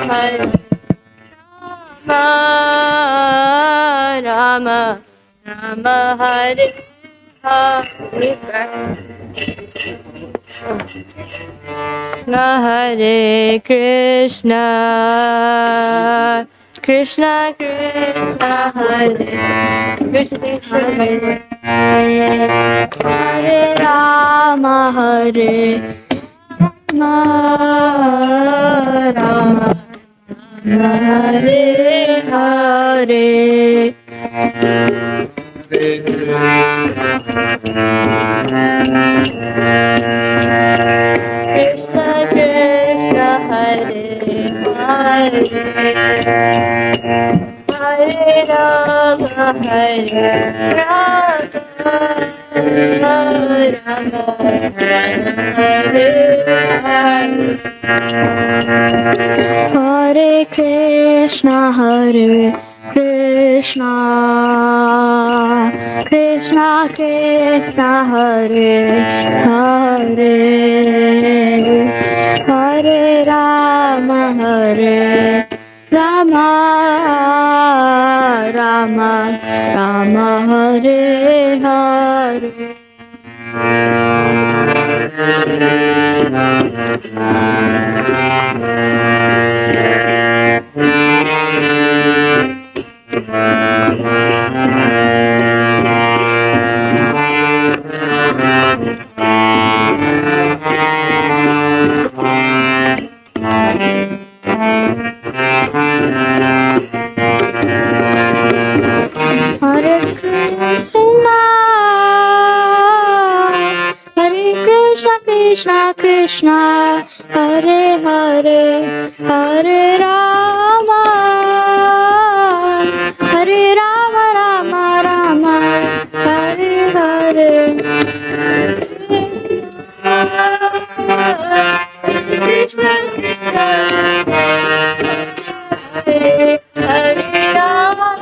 Hare Rama Rama Hare Hare Hare Krishna Krishna Krishna Hare Krishna Hare Rama Hare Rama Hare Hare Krishna Krishna Hare Hare Hare Rama Hare Rama Rama Hare Hare Hare Krishna Hare Krishna Krishna Krishna Hare Hare Hare Rama Hare Rama Rama Rama Hare Hare Krishna Krishna Hare Hare Hare Rama Rama Rama Hare Hare Krishna Krishna Hare Hare Rama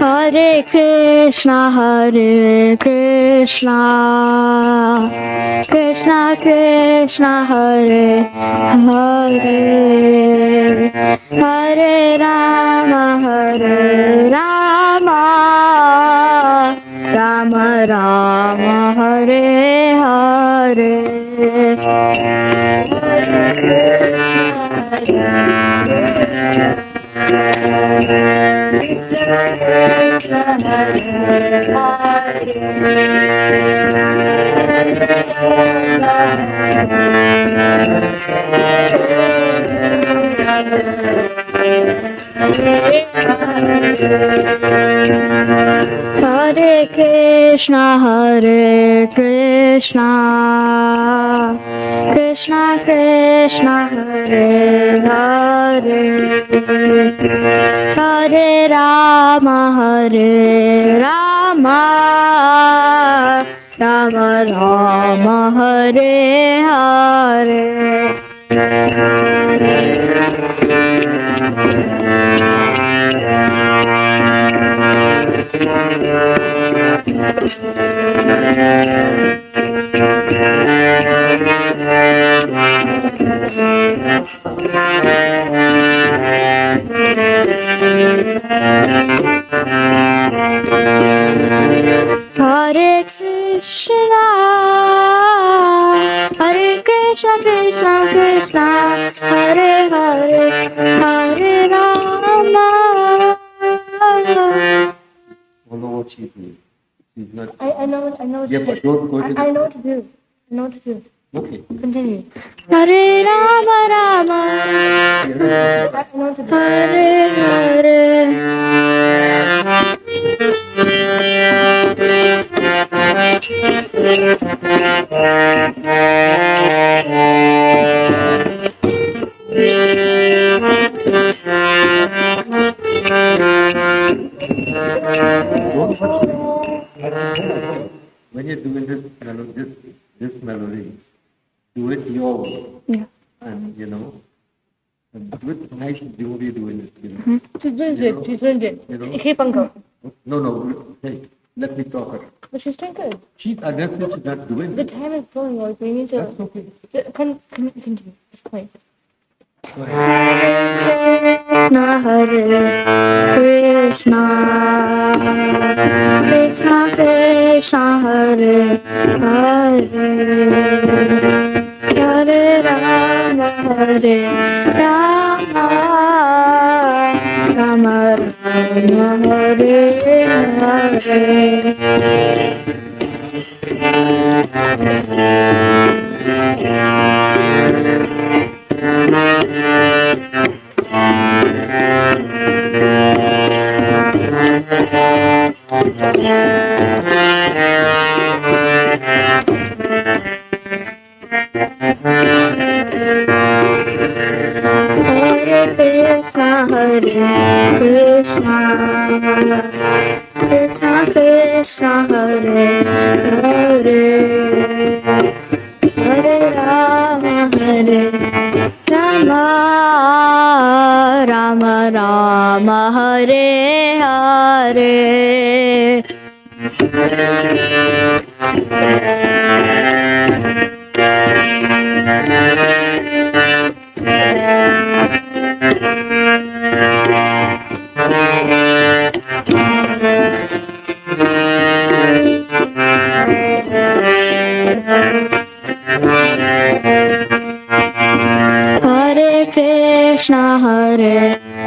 Hare Krishna Hare Krishna Krishna Krishna Hare Hare Hare Rama Rama Rama Hare Hare Hare Krishna Hare Krishna Krishna Krishna Hare Hare Hare Rama Rama Rama Hare Hare Hare Krishna Hare Krishna Krishna Krishna Hare Hare Hare Rama Rama Rama Hare Hare Hare Krishna Krishna Krishna Hare Hare Hare Rama Lord, He's not. I know what Yeah, to but do. don't go to I know what to do. I know what to do. Okay. Continue. Hare Rama Rama I know what to do. When you're doing this melody, do it your way. Yeah. And do it nice the way you're doing it. She's doing good. She's doing good. You keep on going. No. Hey, let me talk her. But she's doing good. I don't think she's not doing The it. time is going, like we need to. That's okay. Continue. Just play. Go ahead. Krishna Krishna Krishna Hare Hare Hare Rama Hare Rama Rama Rama Hare Hare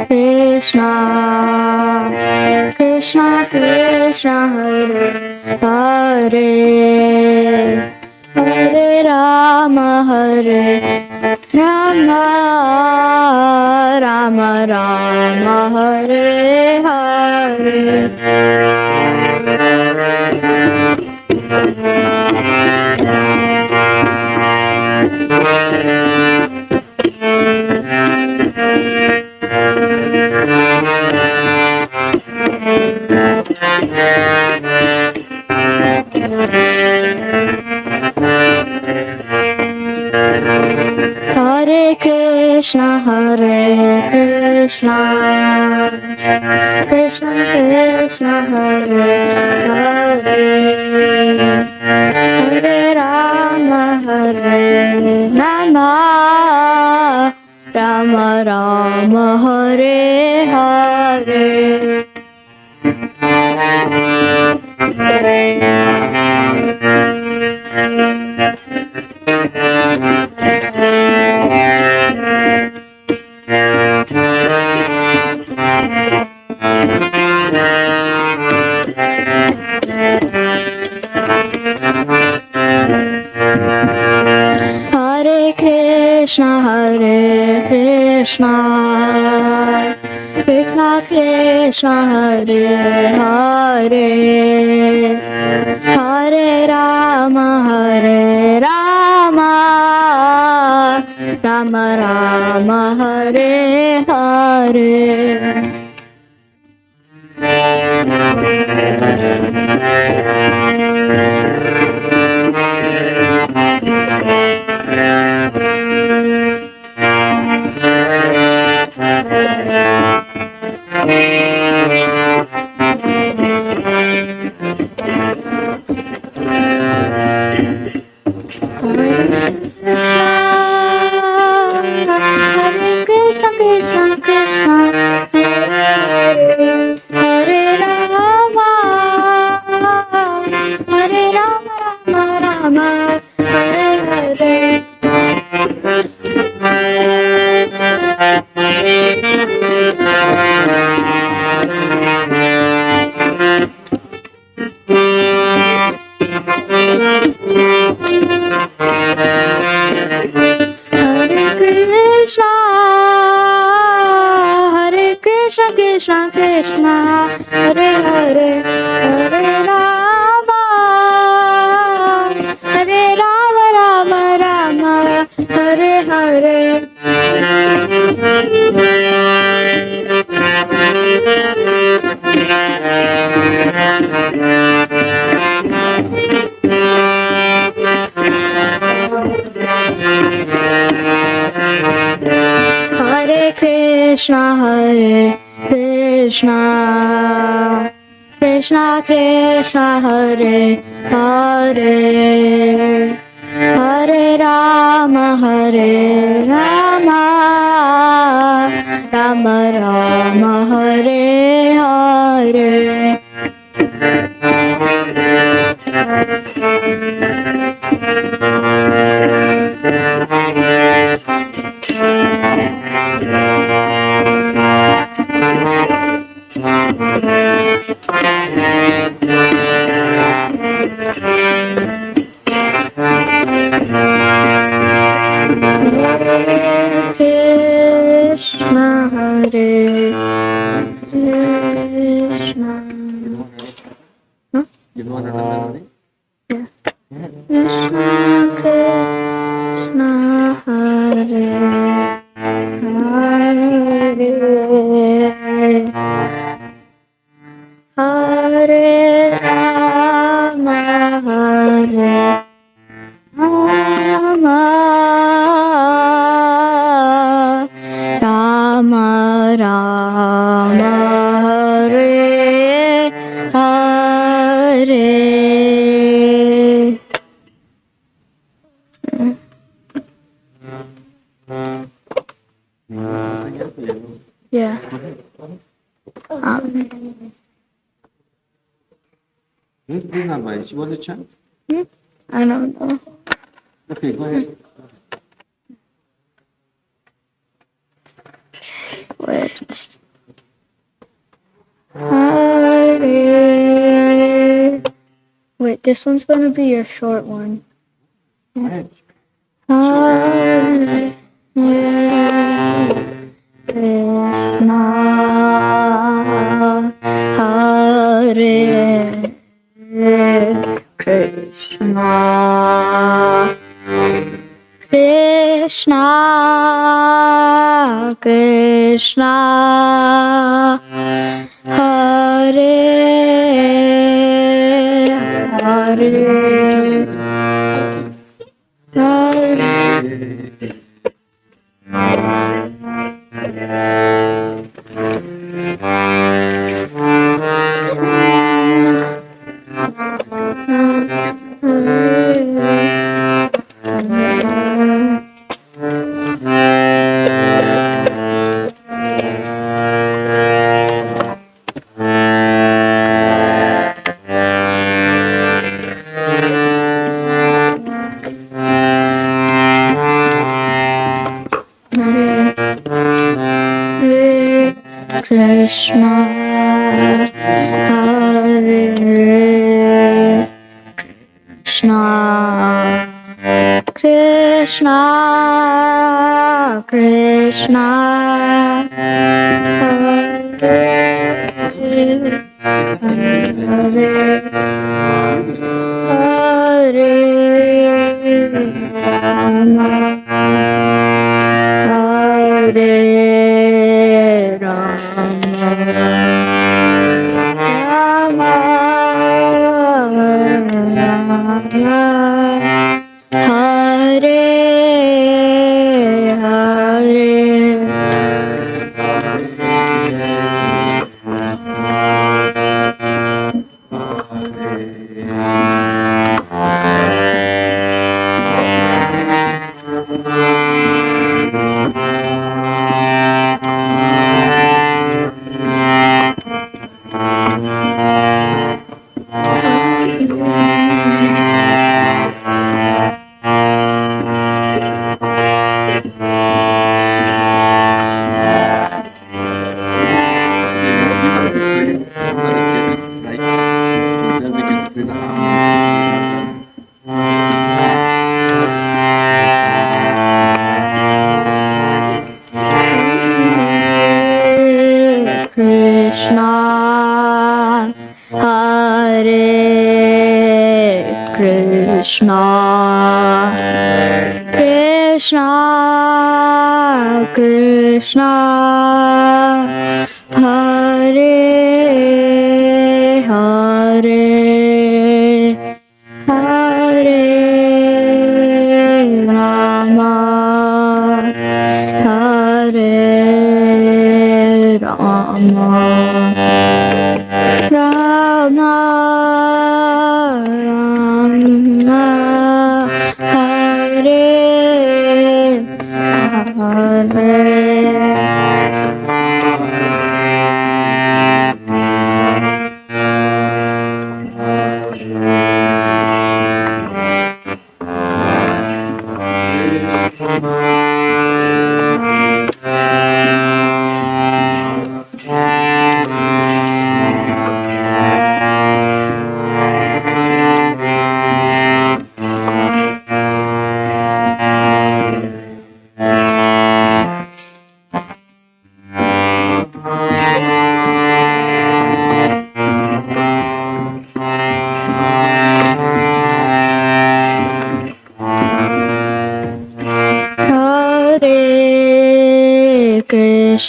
Krishna Krishna Krishna Hare Hare Hare Rama Rama Rama Hare Hare Hare Krishna Krishna Krishna Hare Hare Hare Rama Rama Rama Hare Hare Hare Krishna Krishna Krishna Hare Hare Hare Rama Rama Rama Hare Hare Hare Krishna Krishna Krishna Hare Hare Hare Rama Rama Rama Hare Hare Hare Krishna Krishna Hare Rama Rama Hare Hare Krishna, Krishna Krishna Hare Hare, Hare Rama, Rama Rama, Hare Hare. Krishna Hare Krishna. You know another melody? Krishna Krishna Hare Hare, Hare Rama, Rama Rama Rama, Hare Hare. Yeah. Bring her by. She wants to chant? I don't know. Okay, go ahead. Wait. Hare. Wait, this one's gonna be your short one. Go ahead. Hare Krishna, Hare Krishna, Krishna Krishna, Hare Hare. Krishna, Hare Krishna, Krishna Krishna, Hare Rama, Hare Rama, Hare Krishna, Krishna, Krishna, Hare Hare, Hare Rama, Hare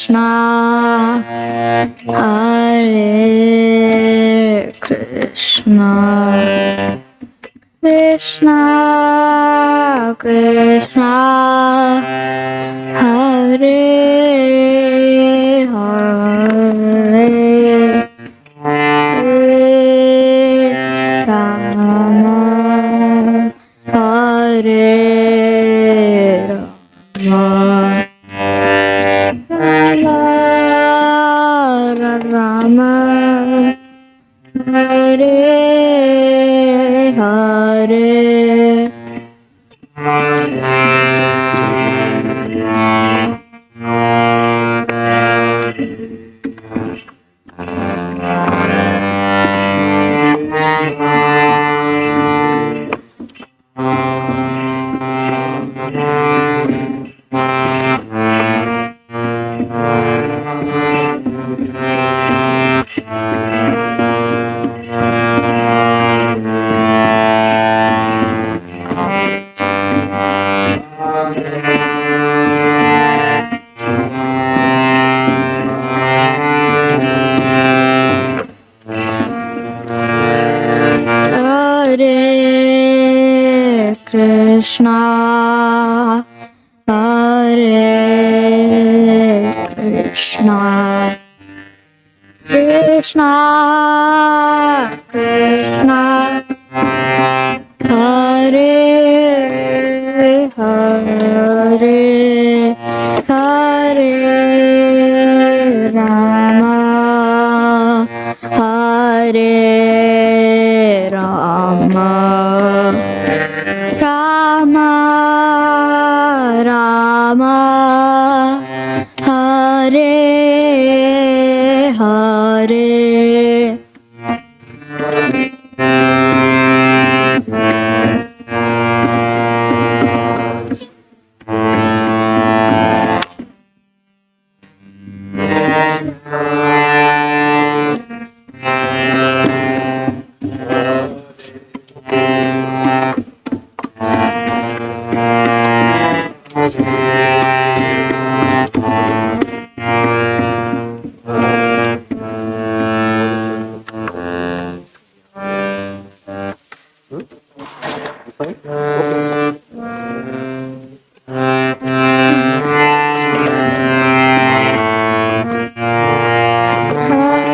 Krishna, Hare Krishna, Krishna Krishna, Hare Hare, Hare Rama, Hare Rama, Rama, Hare Hare.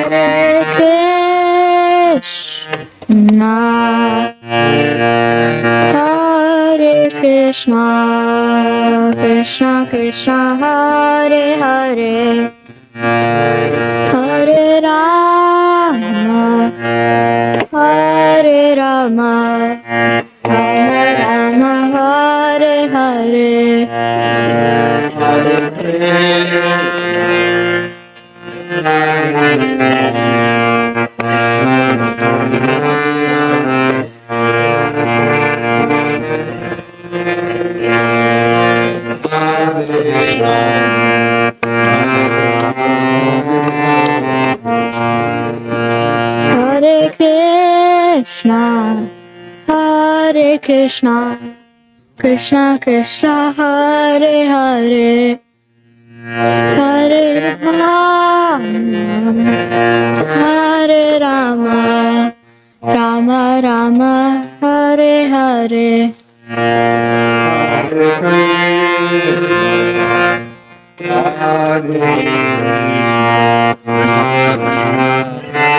Hare Krishna, Hare Krishna, Krishna Krishna, Hare Hare, Hare Rama, Hare Rama, Rama Rama, Hare Hare. Hare Krishna, Hare Krishna, Krishna Krishna, Hare Hare, Hare Rama, Hare Rama, Rama Rama, Hare Hare. Hare Krishna, Hare Krishna, Krishna Krishna, Hare Hare, Hare Rama, Hare Rama, Rama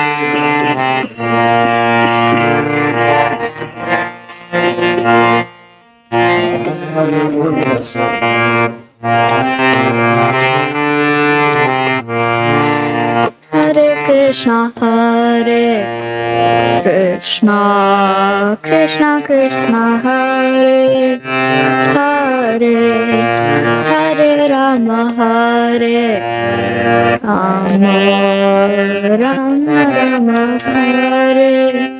Rama, Hare Hare. Hare Krishna, Hare Krishna, Krishna Krishna, Hare Hare, Hare Rama, Hare Rama, Rama Rama, Hare Hare.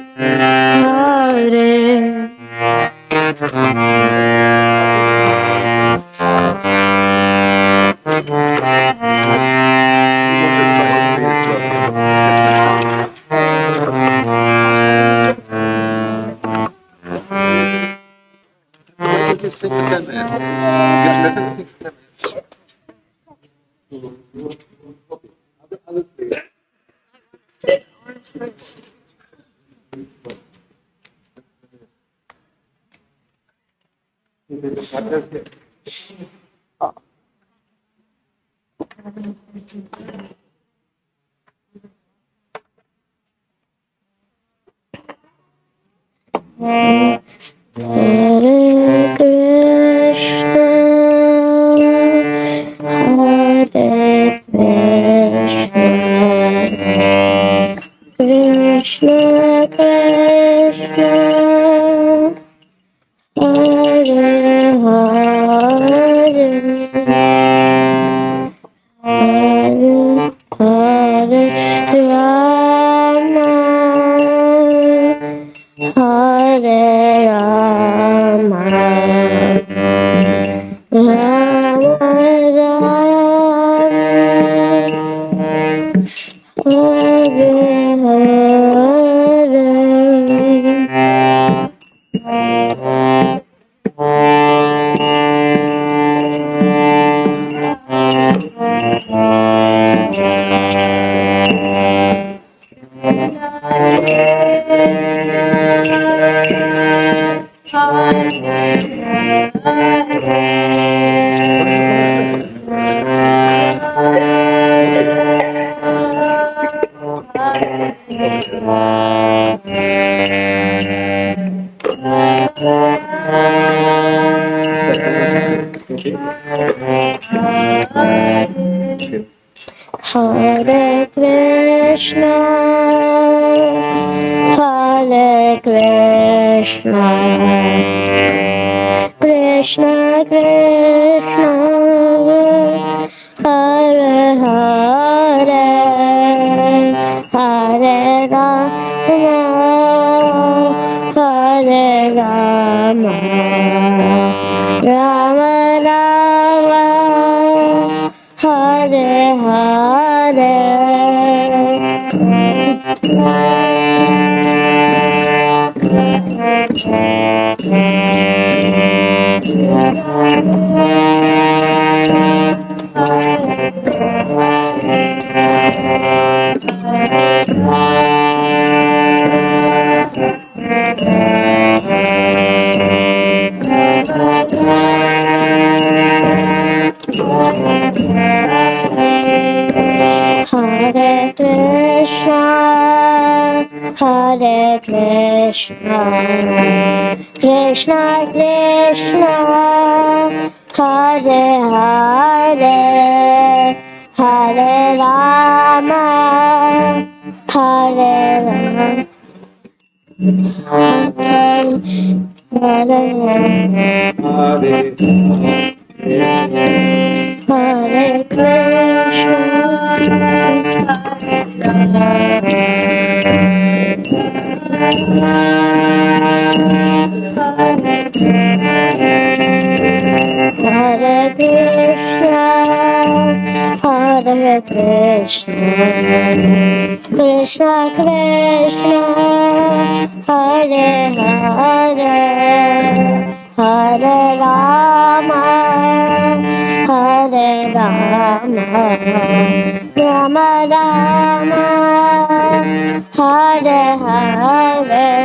Hare Krishna, Hare Krishna, Krishna Krishna, Hare Hare, Hare Hare Rama, Hare Rama, Rama Rama, Hare Krishna, Hare Krishna, Krishna Krishna, Hare Hare, Hare Rama, Hare Rama, Rama Rama, Hare Hare. Hare Krishna, Hare Krishna, Krishna Krishna, Hare Hare, Hare Rama, Hare Rama, Hare Hare Hare Krishna, Krishna Krishna, Hare Hare, Hare Rama, Hare Rama, Rama Rama, Hare Hare.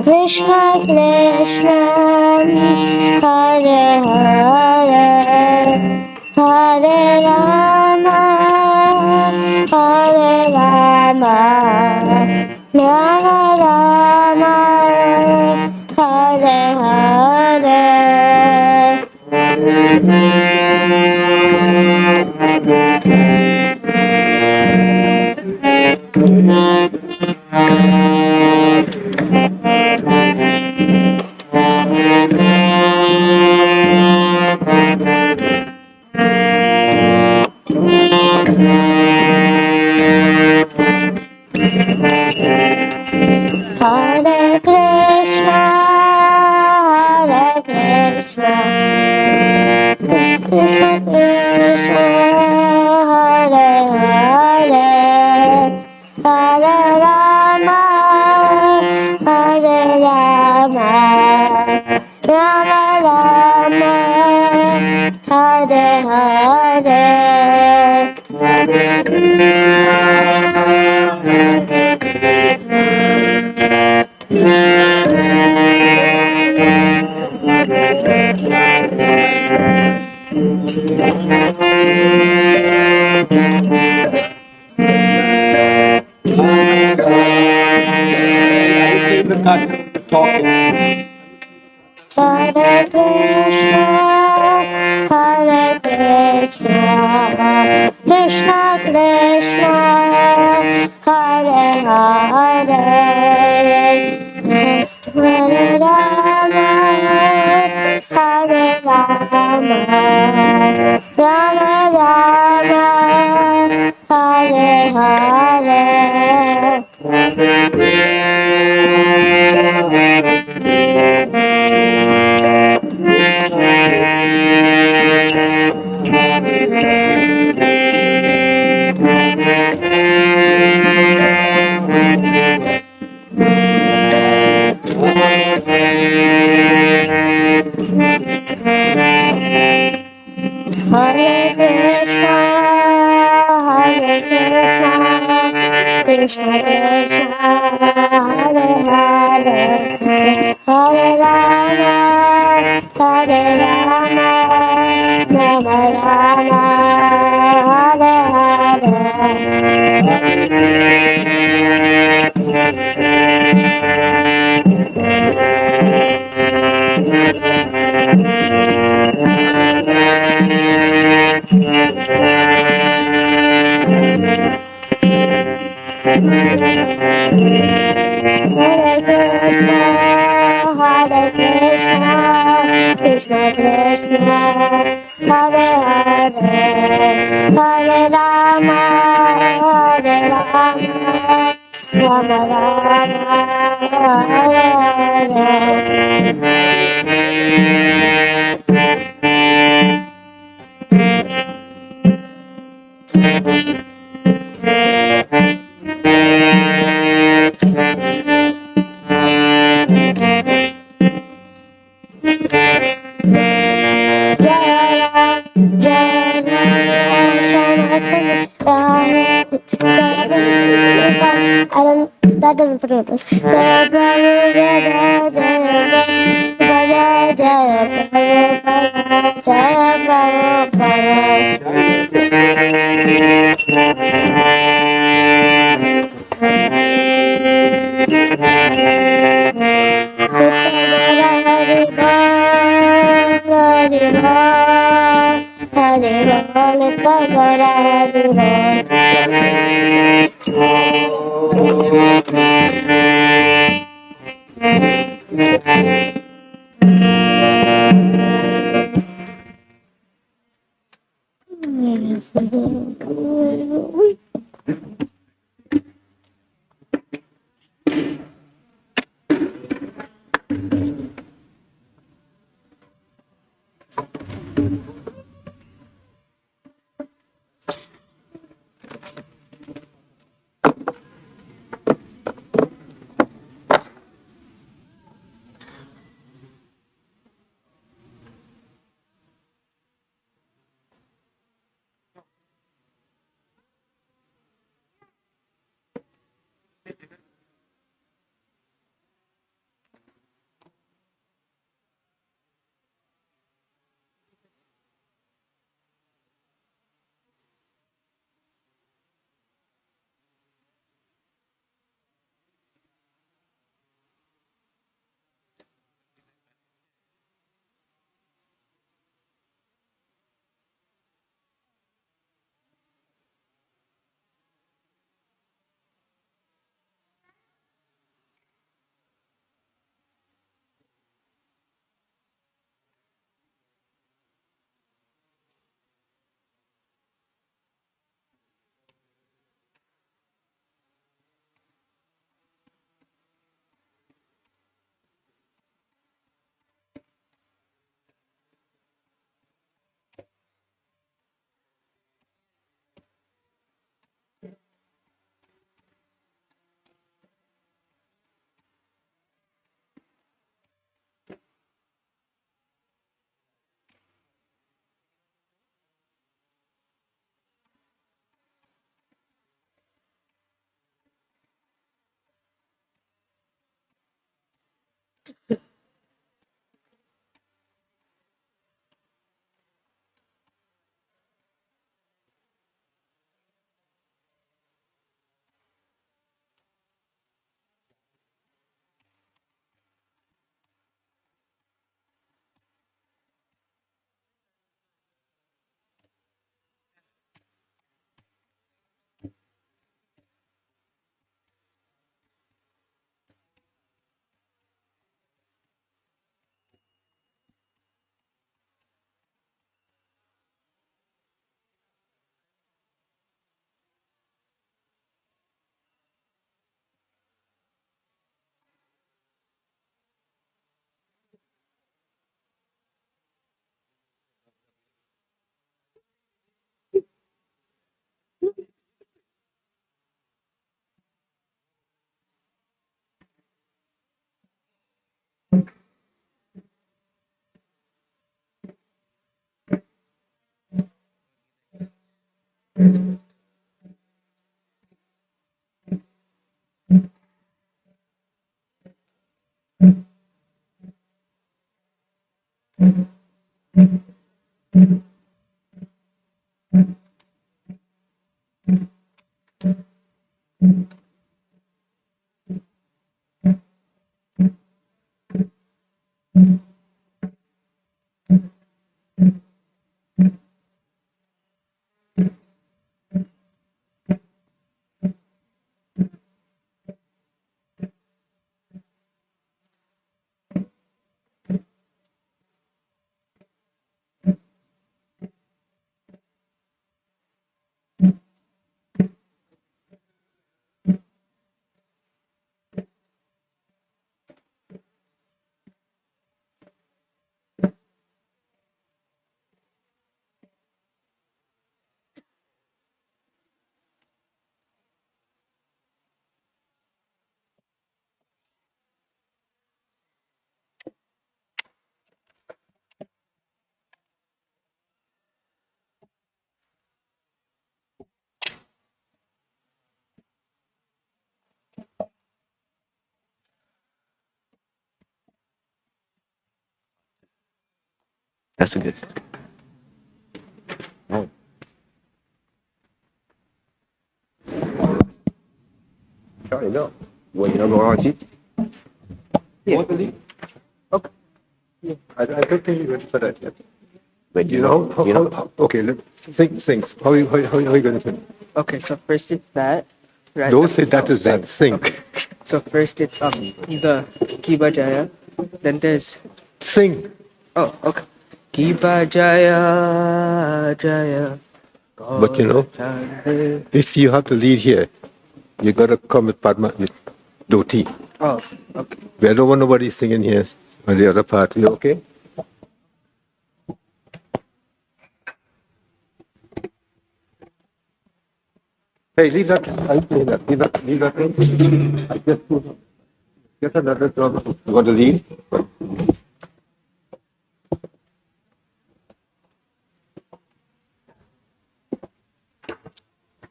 Krishna Krishna, Hare Hare, Hare Rama, Hare Rama, Rama Rama, Hare Hare. Hare Krishna, Hare Krishna, Krishna Krishna, Hare Hare, Hare Rama, Hare Rama, Rama Rama, Hare Talking. Hare Krishna, Hare Krishna, Krishna Krishna, Hare Hare, Hare Rama, Hare Rama, Rama Rama, Hare Hare Krishna, Hare Krishna, Krishna Krishna, Hare Hare, Hare Rama, Hare Rama, Rama Rama, Hare Hare Krishna, Hare Krishna, Krishna Krishna, Hare Hare, Hare Rama, Hare Rama, Rama Rama, Hare That doesn't put it with That's a good. Oh. Sorry, no. Well, you know, go on, You want to leave? Okay. I don't think you went for that yet. But You know, okay, sing. How are you going to sing? Okay, so first it's that. Right. Don't say that is that, sing. Okay. So first it's the Kiba Jaya. Then there's Sing. okay. Kiba Jaya Jaya. But you know, if you have to lead here, you got to come with Padma, with Dhoti. Oh, okay. I don't want nobody singing here on the other part. You okay? Hey, leave that. I play that. Leave that. I get another job. You want to lead?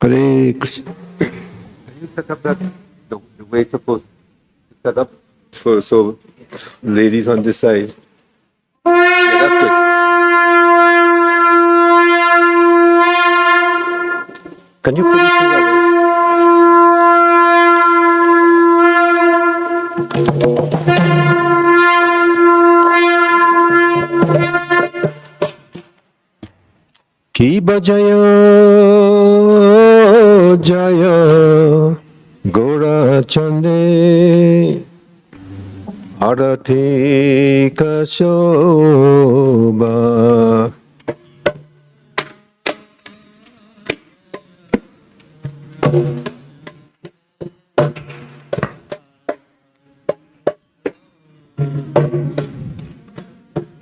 Hare Krishna. Can you set up that the way it's supposed to set up for so ladies on this side? Yeah, that's good. Can you please sing that way? Ki bajaya jaya Gora chande Arati kashoba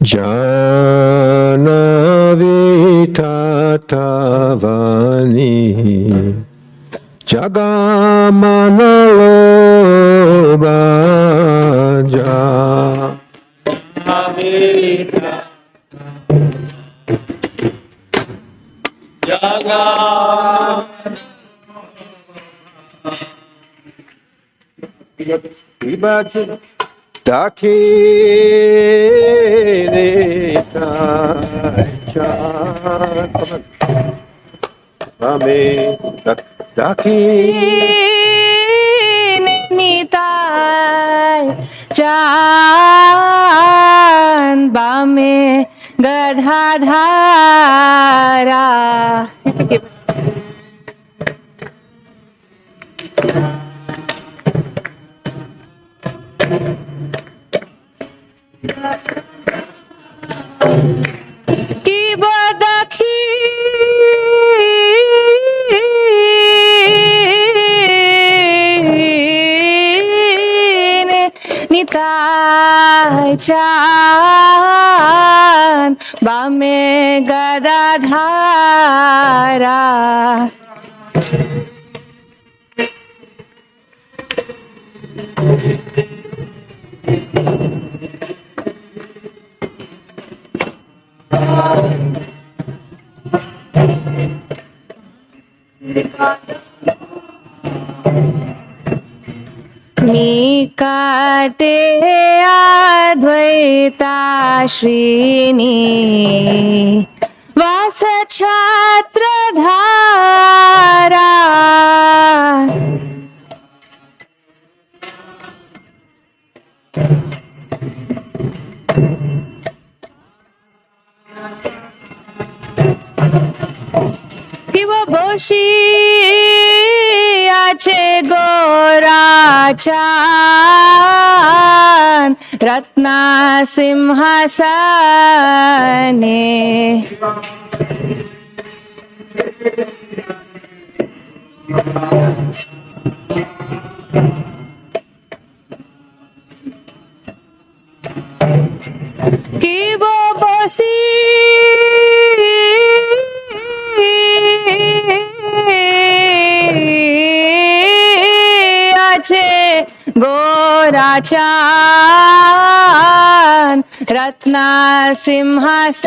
Janavitavani Jagamanalobaja Nitai Chan Bame Gadadhara. Nitai Chan Bame Gadadhara. Nikate Advaita Shrini Vasa Chhatra Dhara. Kiva Boshi Ache Gorachan Ratna Simhasane. Kiva Boshi Gorachan Ratna Simhasane.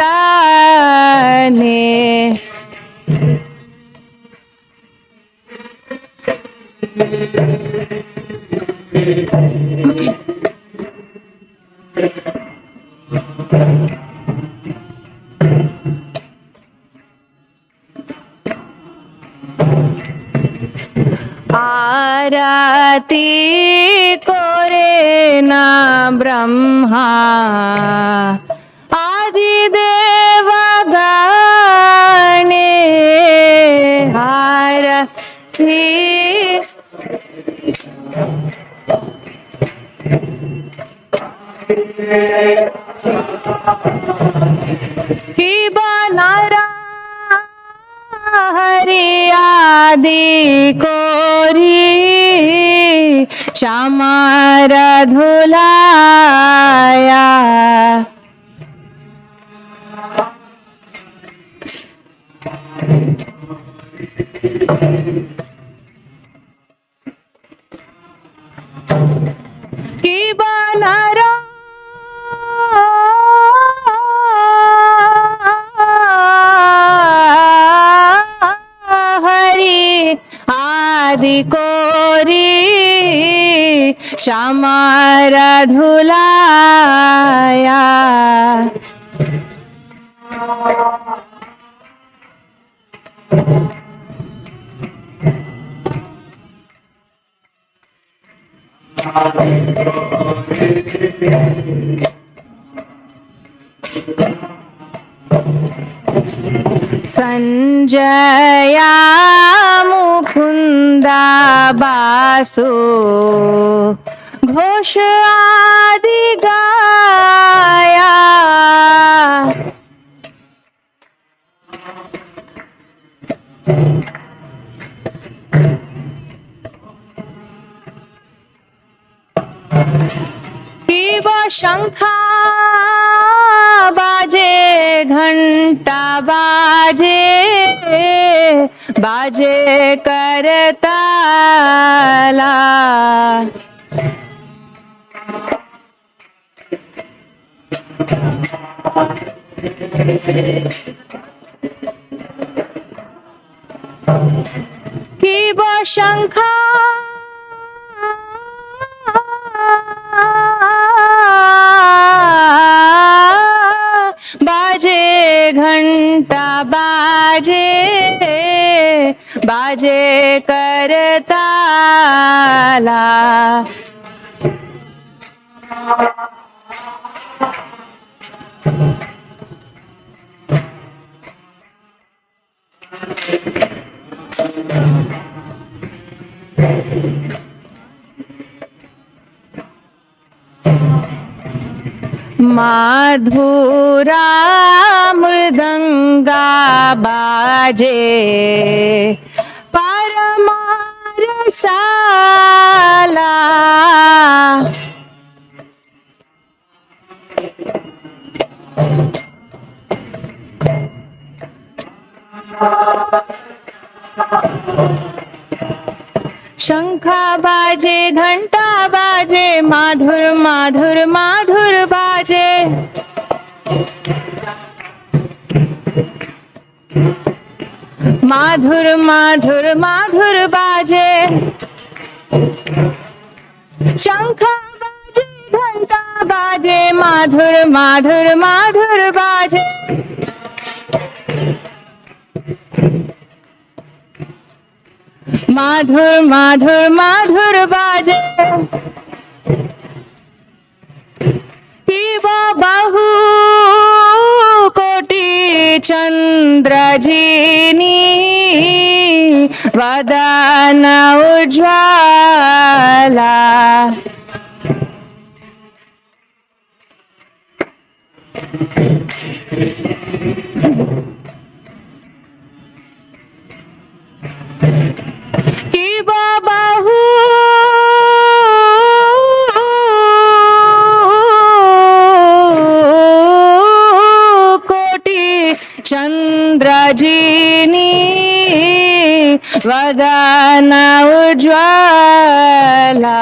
Arati kore na Brahma Adi Deva Gane. Arati Kiba Nara Hari Adi Kori Shamara Dhulaya. Kiba Nara Adi Kori Shamara Dhulaya. Sanjaya Mukunda Basu Ghosh Adi Gaya. Kiba Shankha baje घंटा बाजे बाजे करताला. किबा शंखा बाजे करताला माधुरा मृदंगा बाजे परमारसाला शंखा बाजे घंटा बाजे माधुर माधुर माधुर बाजे माधुर माधुर माधुर बाजे शंखा बाजे घंटा बाजे माधुर माधुर माधुर बाजे माधुर माधुर माधुर बाजे शिव बहु कोटि चंद्रजिनी वदन उज्ज्वला शिव बहु कोटि चंद्रजिनी वदन उज्ज्वला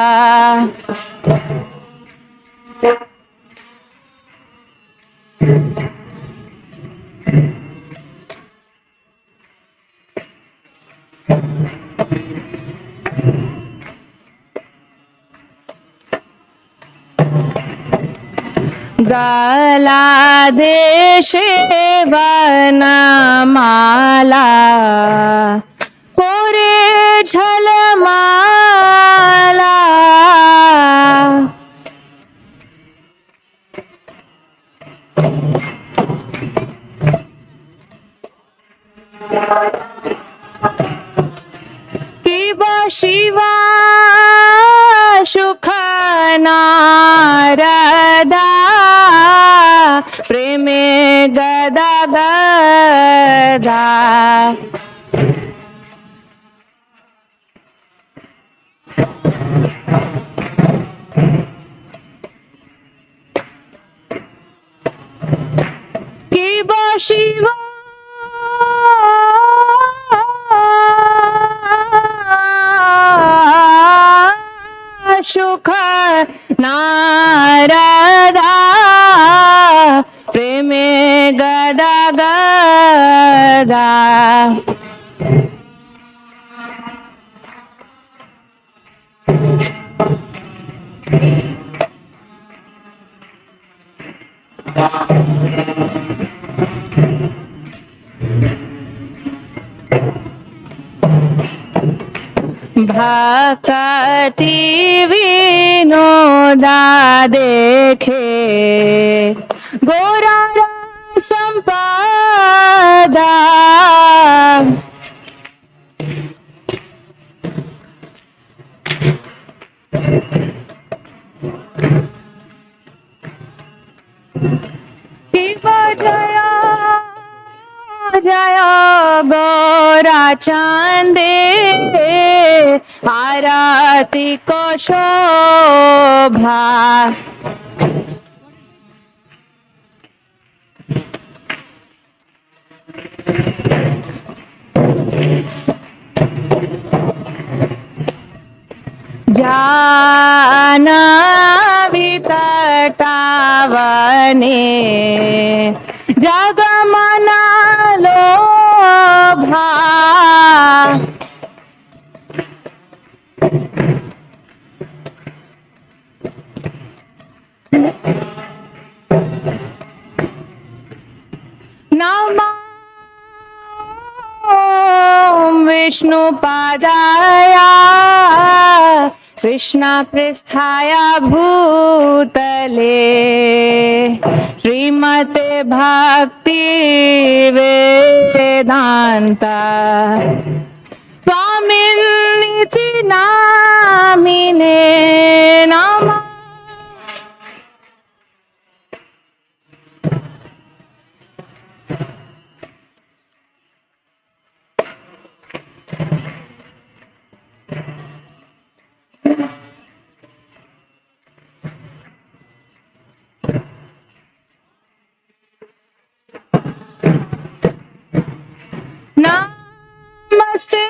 गला देशे वनमाला कोरे झलमाला शिव शिवा सुख नारदा प्रेमे गदा गदा शिव शिव सुख नारदा प्रेमे गदा गदा भक्ति विनोदा देखे गोरा संपदा शिव जय जय गोरा चांदे आरती को शोभा जानवी तटावने जगमना लोभा नमो विष्णु दया कृष्ण पृष्ठाय भूतले श्रीमते भक्ति वेदांता स्वामिन्निति नामिने नमः। नमस्ते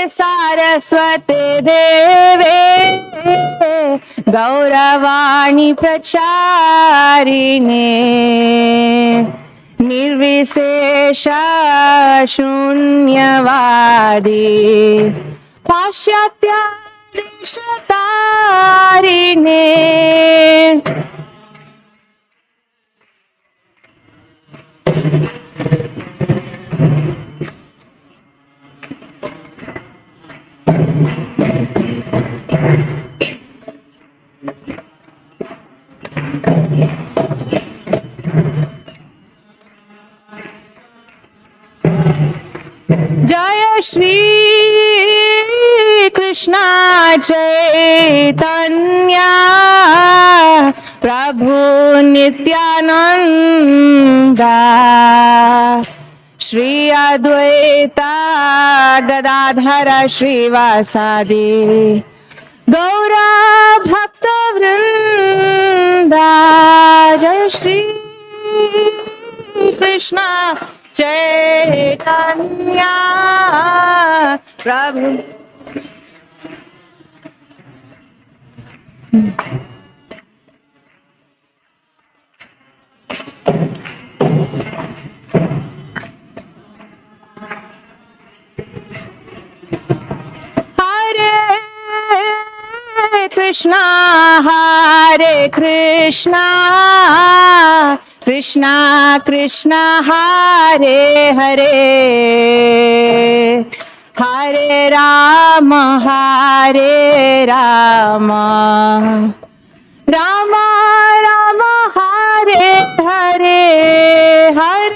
सारस्वते देवे गौरवाणी प्रचारिणे निर्विशेष शून्यवादी पाश्चात्य देशतारिणे। जय श्री कृष्ण चैतन्य प्रभु नित्यानंद श्री अद्वैत गदाधर श्रीवासादि गौर भक्त वृंदा। जय श्री कृष्ण चैतन्य प्रभु। Krishna Hare Krishna Krishna Krishna Hare Hare Hare Rama Hare Rama Rama Rama Hare Hare Hare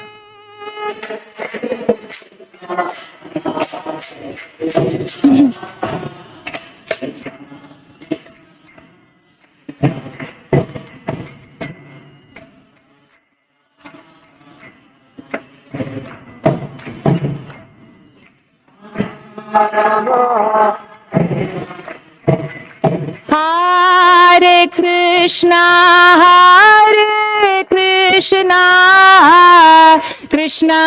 Hare Krishna Krishna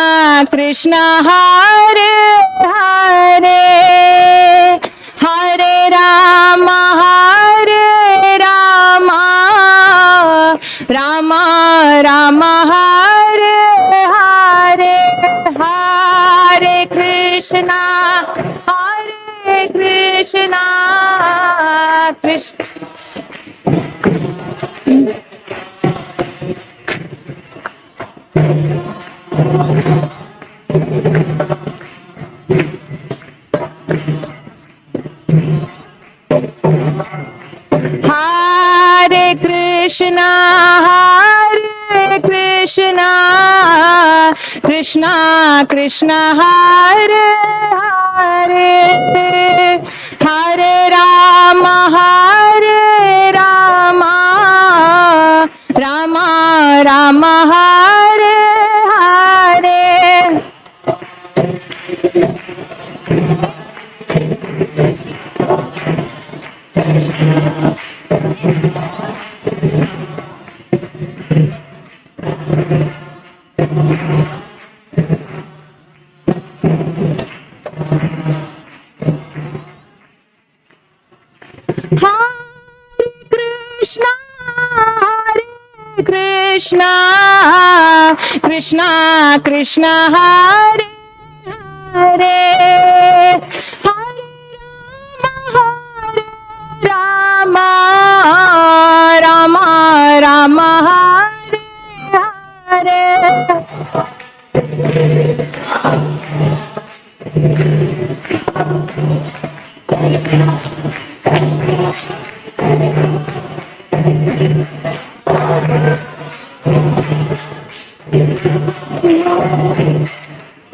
Krishna Hare Hare Hare Rama Rama Rama Hare Hare Hare Krishna Krishna Hare Krishna Krishna Krishna Hare Hare Hare Rama Rama Rama Hare Hare Krishna Krishna Krishna Hare Hare Hare Rama Rama Rama Hare Hare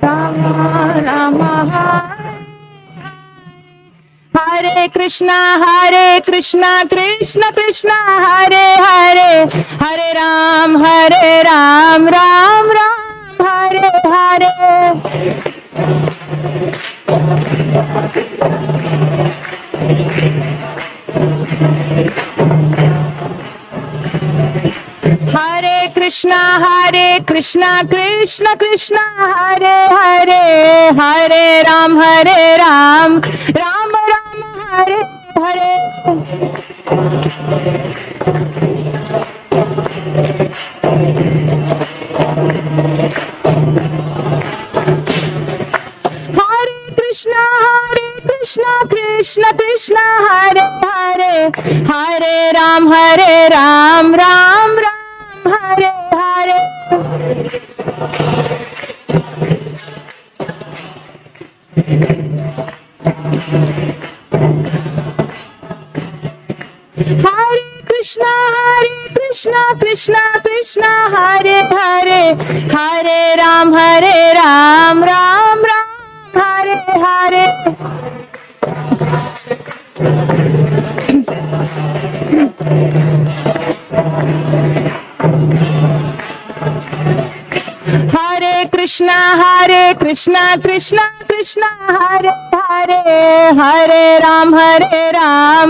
Rama Rama Hare Krishna Krishna Krishna Hare Hare Hare Ram Ram Ram Hare Hare Hare Krishna Krishna Krishna Hare Hare Hare Ram Ram Ram Hare Hare Hare Krishna Krishna Hare Hare Hare Ram Ram Ram Hare Hare Hare Krishna Krishna Hare Hare Hare Ram Ram Ram Hare Hare Hare Krishna Krishna Hare Hare Hare Ram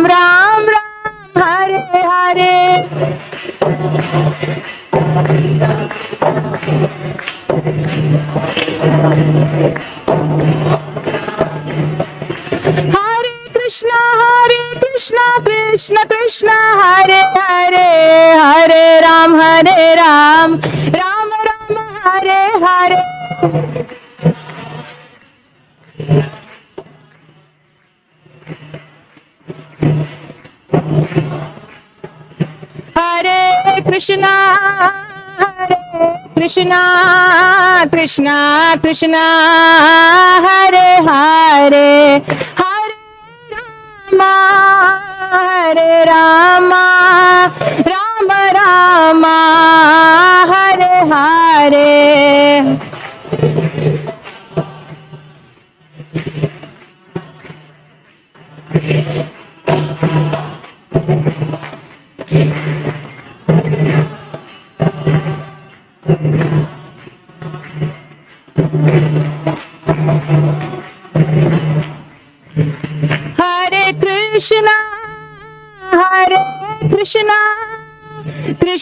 Ram Hare Hare Hare Krishna Krishna Hare Hare Hare Ram Ram Hare Hare Hare Krishna Krishna Krishna Hare Hare Hare Rama Rama Hare Hare Hare Krishna Krishna Krishna Hare Rama Rama Rama Hare Hare Krishna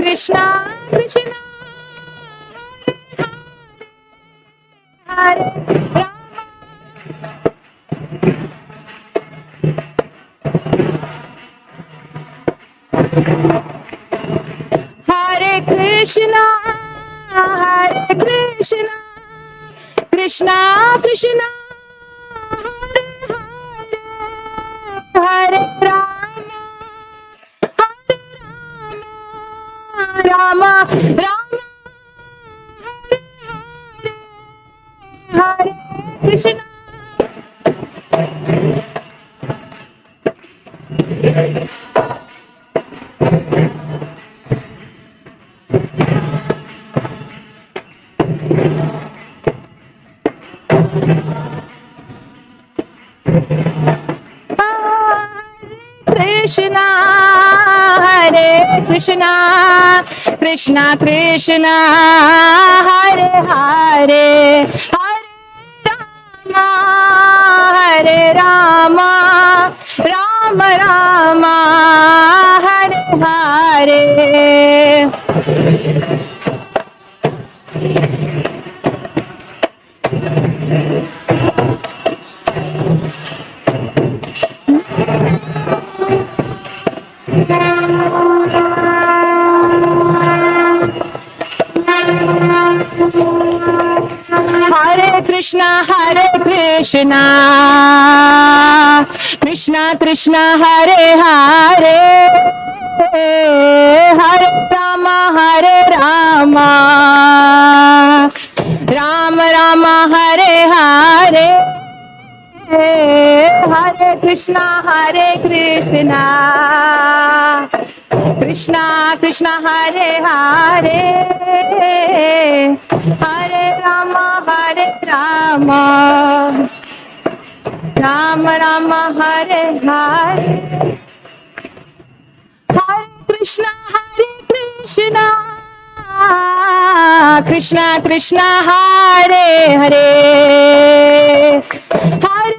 Krishna Krishna Hare Rama Hare Krishna Krishna Krishna Hare Rama Rama Rama Hare Krishna Krishna Krishna Krishna Hare Hare Hare Rama Rama Rama Hare Hare Hare Krishna Krishna, Krishna Krishna Hare Hare, Hare Rama Hare Rama, Rama Rama Hare Hare, Hare Krishna Hare Krishna, Krishna Krishna Hare Hare, Hare Rama Hare Rama, Rama Rama Hare Hare, Hare Krishna Krishna Krishna Hare Hare, Hare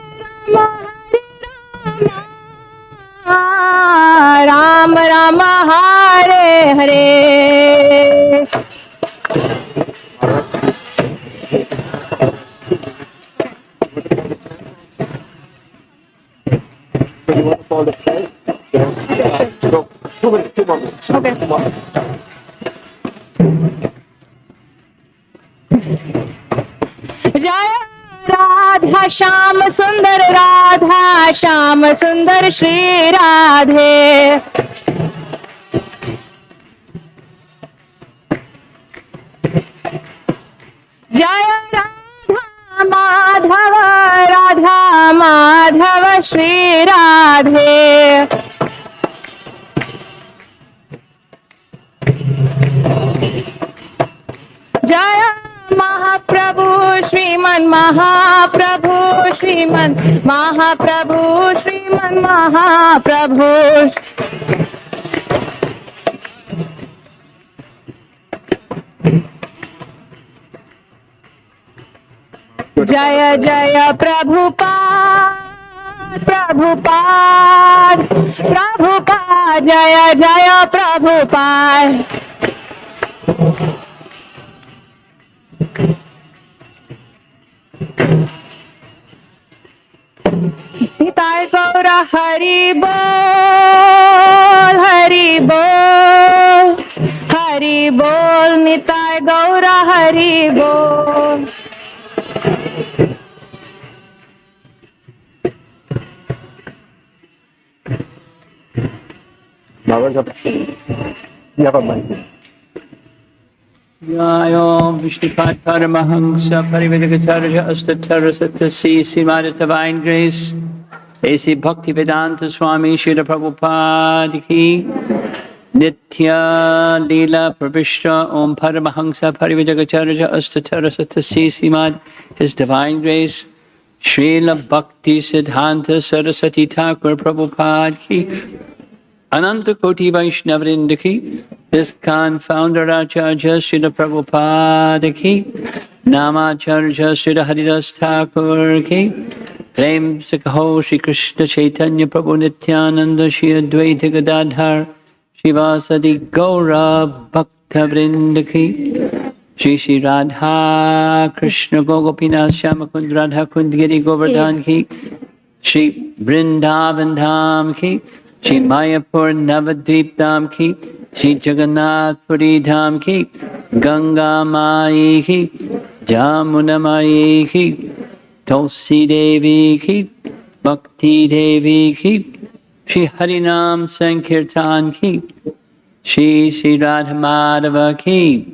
Rama Rama Hare Hare. You want to follow the plan? No, 2 minutes, 2 more minutes. Okay. 2 more. जय राधा श्याम सुंदर, राधा श्याम सुंदर श्री राधे, जय राधा माधव, राधा माधव श्री राधे, जय महाप्रभु श्रीमन महाप्रभु श्रीमन महाप्रभु श्रीमन महाप्रभु, जय जय प्रभुपाद प्रभुपाद प्रभुपाद, जय जय प्रभुपाद, निताय गौर हरि बोल, हरि बोल, हरि बोल, निताय गौर हरि बोल। Maharaj, you have a mic. Om Vishnupad Paramahamsa Parivedikacharya Astatara Sattasi Simada Divine Grace A.C. Bhakti Vedanta Swami Srila Prabhupada Ki Nitya Leela Pravishta Om Paramahamsa Parivedikacharya Astatara Sattasi Simad His Divine Grace Srila Bhakti Siddhanta Saraswati Thakur Prabhupada Ki Ananta Koti Vaishnavrinda Ki, ISKCON founder Acharya Srila Prabhupada Ki, Namacharya Srila Haridas Thakur Ki, Prem Sikho Shri Krishna Chaitanya Prabhu Nityananda Shri Advaita Gadadhar, Shivasadi Gaura Bhakta Vrinda Ki, Shri Shri Radha Krishna Gopinath Syamakund Radha Kundgiri Govardhan Ki, Shri Vrindavan Dham Ki, Shri Mayapur Navadvip Dham Ki, Shri Jagannath Puri Dham Ki, Ganga Mai Ki, Jamuna Mai Ki, Tulsi Devi Ki, Bhakti Devi Ki, Shri Harinam Sankirtan Ki, Shri Shri Radha Madhava Ki,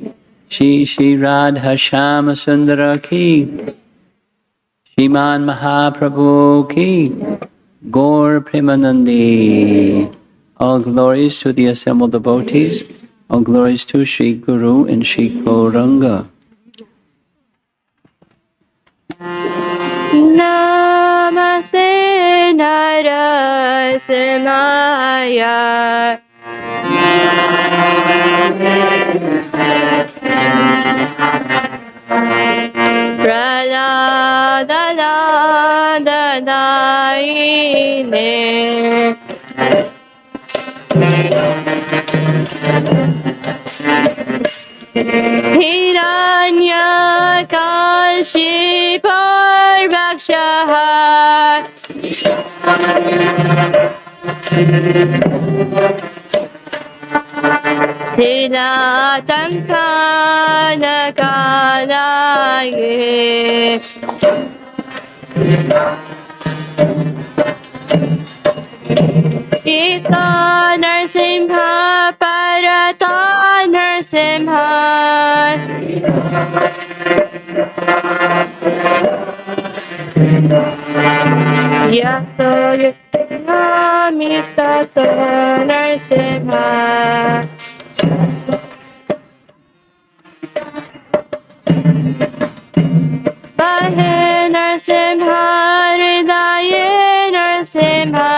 Shri Shri Radha Syamasundar Ki, Shriman Mahaprabhu Ki, Gaur Premanandi. All glories to the assembled devotees. All glories to Shri Guru and Shri Gauranga. Namaste Narasimhaya. Praladadaine. Hiranyakashiparvakshaha. Silatankanakalaye. Ito Narsimha Parato Narsimha Yato Yuktinamitato Narsimha Bahe Narsimha Hridaye Narsimha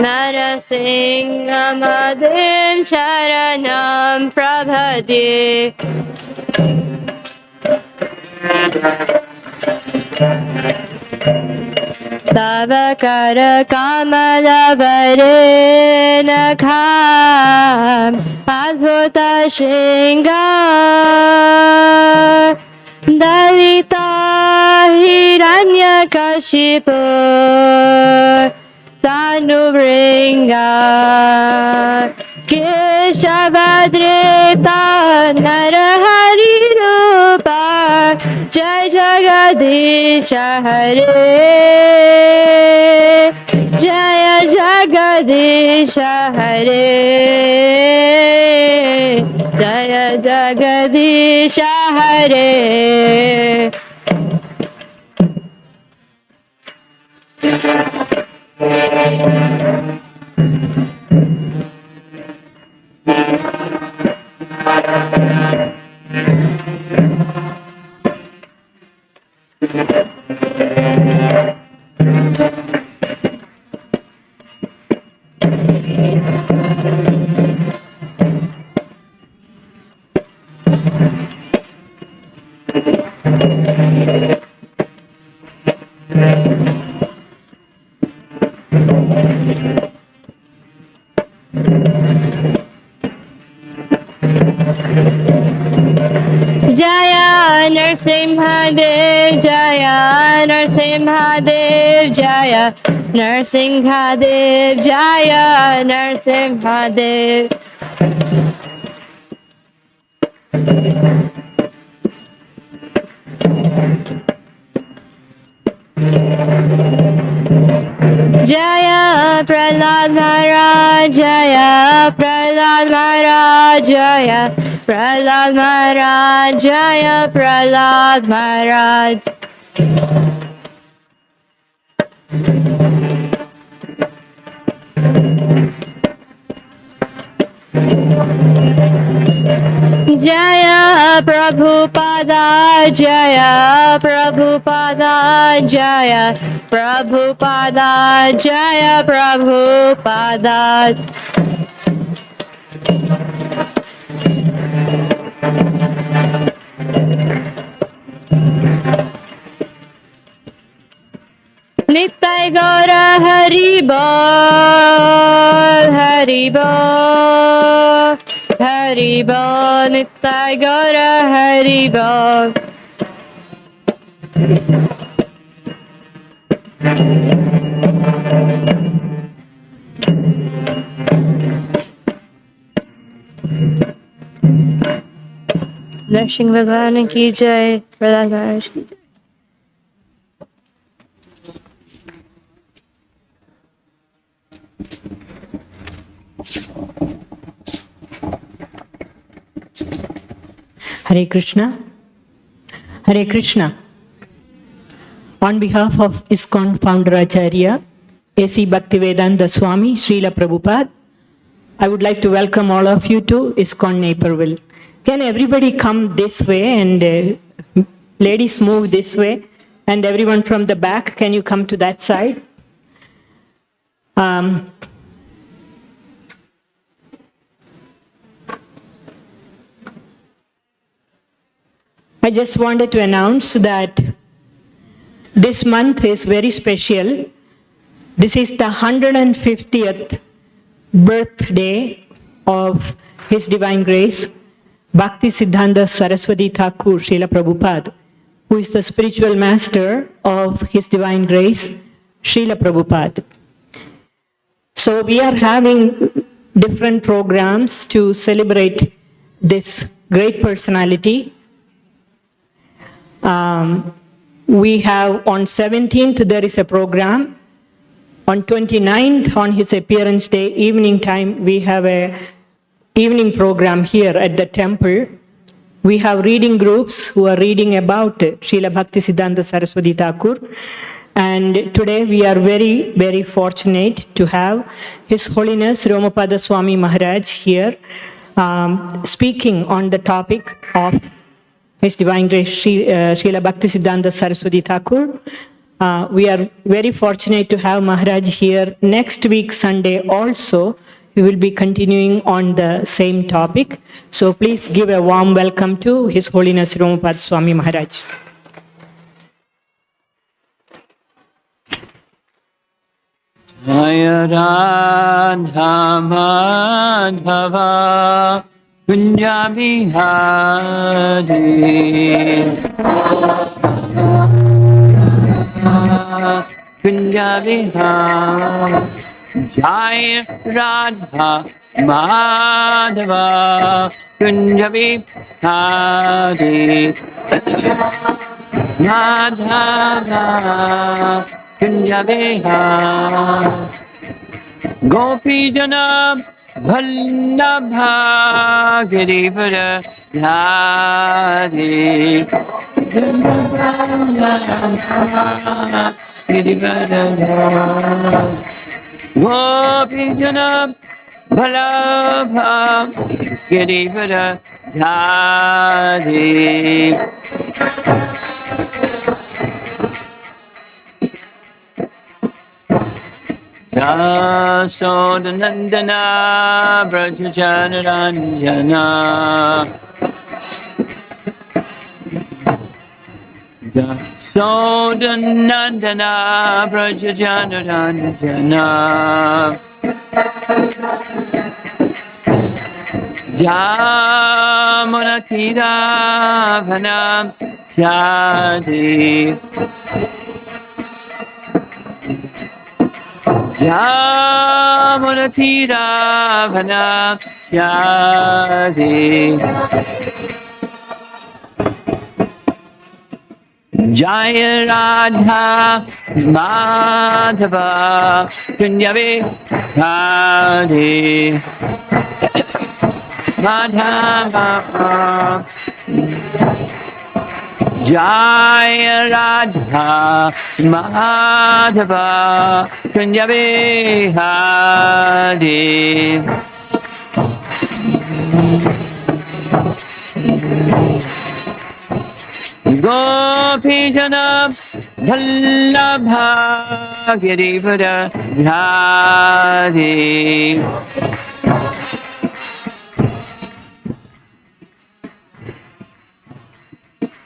Narasinghamadin Sharanam Prabhati Tavakara Kamalavarena Kham Adhuta Shinga Dalita Hiranyakashipu Tanuvringa Keshavadrita Narahari Rupa Jai Jagadisha Hare Jaya Jagadisha Hare Jaya Jagadisha Hare Jaya Narsimhadev Jaya Narsimhadev Jaya Narsimhadev Jaya Narsimhadev Jaya Prahlad Maharaj Jaya Prahlad Maharaj Jaya Prahlad Maharaj Jaya Prahlad Maharaj Jaya Prabhupada Jaya Prabhupada Jaya Prabhupada Jaya Prabhupada Nitai Gaura Hari Bol Hari Bol Hari Bol Nitai Gaura Hari Bol Nrsimha Bhagwan ki jai, Prahlad Maharaj ki jai. Hare Krishna. Hare Krishna. On behalf of ISKCON founder Acharya, A.C. Bhaktivedanta Swami, Srila Prabhupada, I would like to welcome all of you to ISKCON Naperville. Can everybody come this way and ladies move this way, and everyone from the back, can you come to that side? I just wanted to announce that this month is very special. This is the 150th birthday of His Divine Grace, Bhakti Siddhanta Saraswati Thakur Srila Prabhupada, who is the spiritual master of His Divine Grace, Srila Prabhupada. So we are having different programs to celebrate this great personality. We have on 17th there is a program. On 29th, on his appearance day, evening time, we have a evening program here at the temple. We have reading groups who are reading about Srila Bhakti Siddhanta Saraswati Thakur. And today we are very, very fortunate to have His Holiness Romapada Swami Maharaj here speaking on the topic of His Divine Grace Srila Bhakti Siddhanta Saraswati Thakur. We are very fortunate to have Maharaj here next week Sunday also. We will be continuing on the same topic. So please give a warm welcome to His Holiness Romapada Swami Maharaj. Jaya Radha Madhava Kunja Bihari Kunja Bihari Jaya Radha Madhava Kunja Bihari Madhava Kunja Bihari Gopi Jana Vallabha Girivara Dhari Girivara Gopi Jana Vallabha Girivara Dhari Yasodanandana Brajajanaranjana Yasodanandana Brajajanaranjana Yamunatira Vanam Yadi Yamunatira Vanam Yadi Jaya Radha Madhava Kunja Bihari Madhava Jaya Radha Madhava Kunja Bihari Gopi Jana Vallabha Girivara Dhari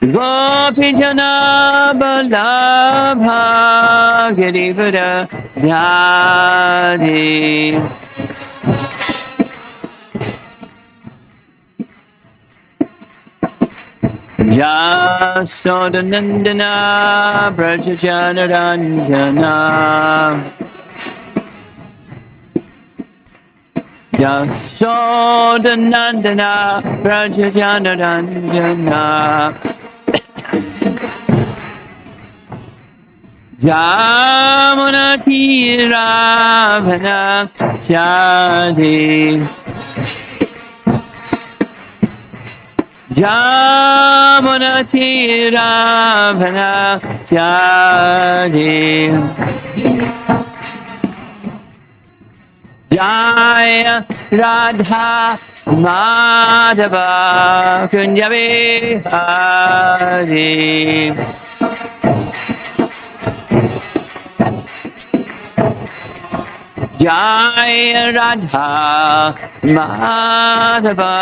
Gopi Jana Vallabha Girivara Dhari Yasodanandana Brajajanaranjana Yasodanandana Brajajanaranjana Yamunatira Vanam Yadi Yamunatira Vanam Yadi Jaya Radha Madhava Kunja Bihari Jaya Radha Madhava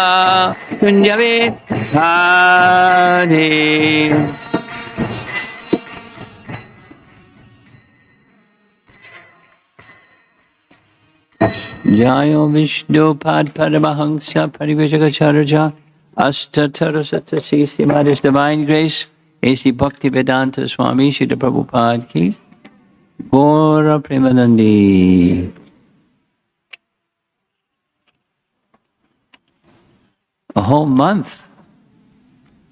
Kunja Bihari Jayo Vishnu Pad Paramahamsa Parivajagacharya Astatara Satasisi Maharaj Divine Grace A.C. Bhakti Vedanta Swami Srila Prabhupada Ki Gora Premanandi. A whole month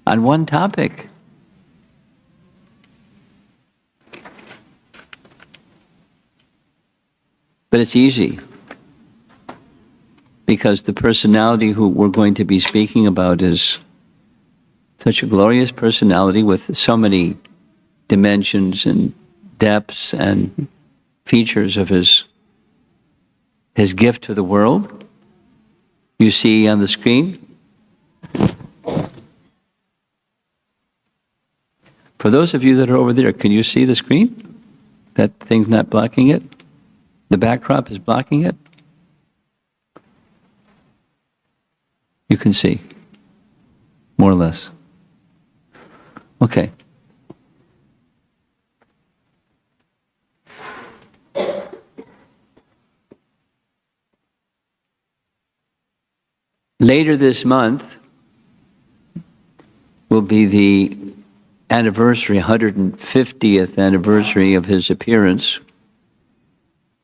on one topic. But it's easy, because the personality who we're going to be speaking about is such a glorious personality with so many dimensions and depths and features of his gift to the world. You see on the screen. For those of you that are over there, can you see the screen? That thing's not blocking it? The backdrop is blocking it? You can see, more or less. Okay. Later this month will be the anniversary, 150th anniversary of his appearance.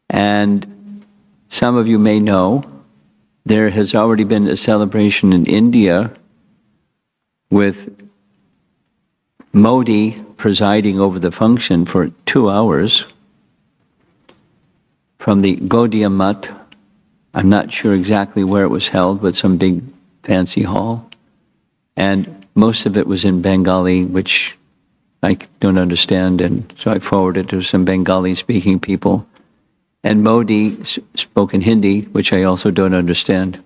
And some of you may know, there has already been a celebration in India with Modi presiding over the function for 2 hours from the Gaudiya Math. I'm not sure exactly where it was held, but some big fancy hall. And most of it was in Bengali, which I don't understand, and so I forwarded to some Bengali-speaking people. And Modi spoke in Hindi, which I also don't understand.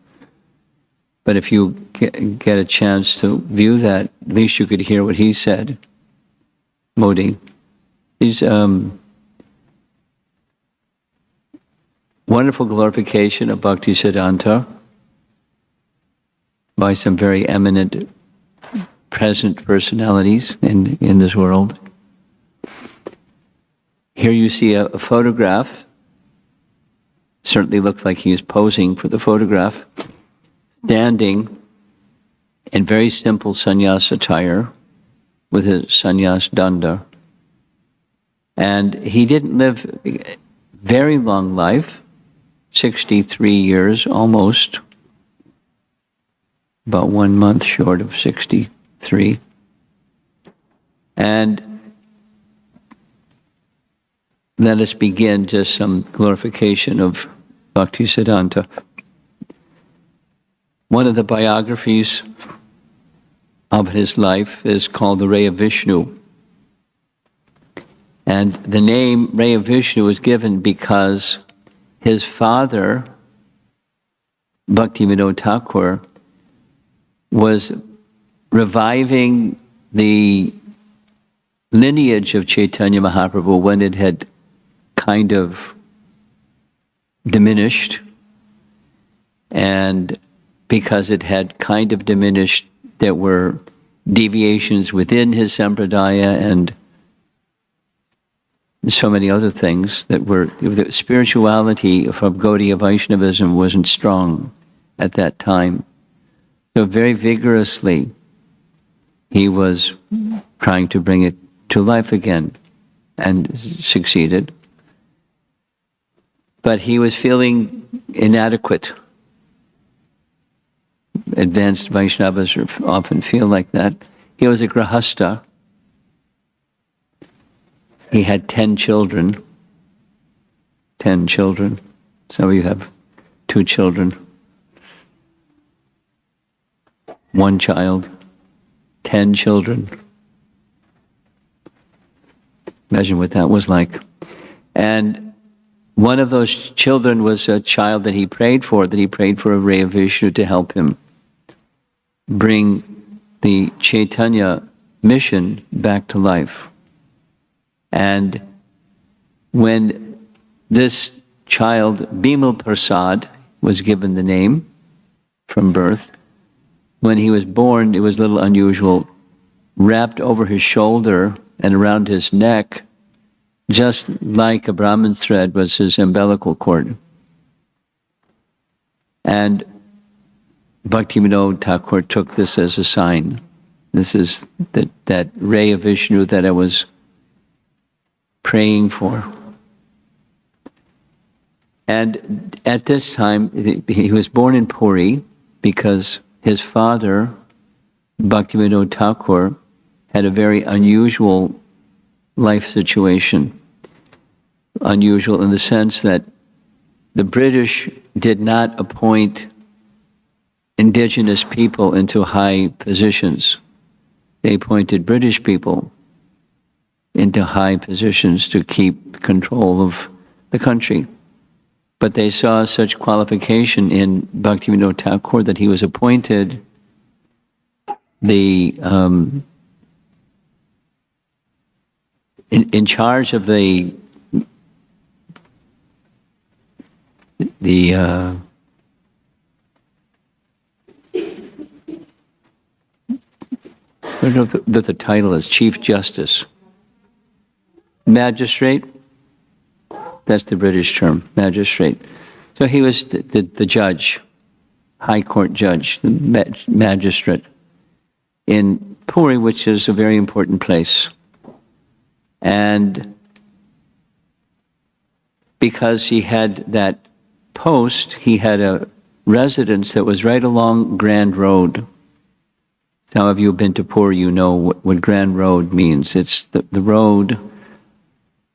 But if you get a chance to view that, at least you could hear what he said. Modi. He's wonderful glorification of Bhakti Siddhanta by some very eminent present personalities in this world. Here you see a photograph. Certainly looks like he is posing for the photograph, standing in very simple sannyas attire with his sannyas danda. And he didn't live a very long life, 63 years almost, about 1 month short of 63. And let us begin just some glorification of Bhakti Siddhanta. One of the biographies of his life is called The Ray of Vishnu. And the name Ray of Vishnu was given because his father, Bhaktivinoda Thakur, was reviving the lineage of Chaitanya Mahaprabhu when it had kind of diminished. And because it had kind of diminished, there were deviations within his sampradaya and so many other things that were, the spirituality from Gaudiya Vaishnavism wasn't strong at that time. So very vigorously, he was trying to bring it to life again and succeeded. But he was feeling inadequate. Advanced Vaishnavas often feel like that. He was a grahasta. He had 10 children. 10 children. Some of you have 2 children. 1 child. 10 children. Imagine what that was like. And one of those children was a child that he prayed for a ray of Vishnu to help him bring the Chaitanya mission back to life. And when this child, Bimal Prasad, was given the name from birth, when he was born, it was a little unusual. Wrapped over his shoulder and around his neck, just like a Brahmin's thread, was his umbilical cord. And Bhaktivinoda Thakur took this as a sign. This is that ray of Vishnu that I was praying for. And at this time, he was born in Puri because his father Bhaktivinoda Thakur had a very unusual life situation. Unusual in the sense that the British did not appoint indigenous people into high positions. They appointed British people into high positions to keep control of the country. But they saw such qualification in Bhaktivinoda Thakur that he was appointed in charge of the I don't know that the title is Chief Justice. Magistrate, that's the British term, magistrate. So he was the judge, high court judge, the magistrate in Puri, which is a very important place. And because he had that post, he had a residence that was right along Grand Road. Some of you have been to Puri, you know what Grand Road means. It's the road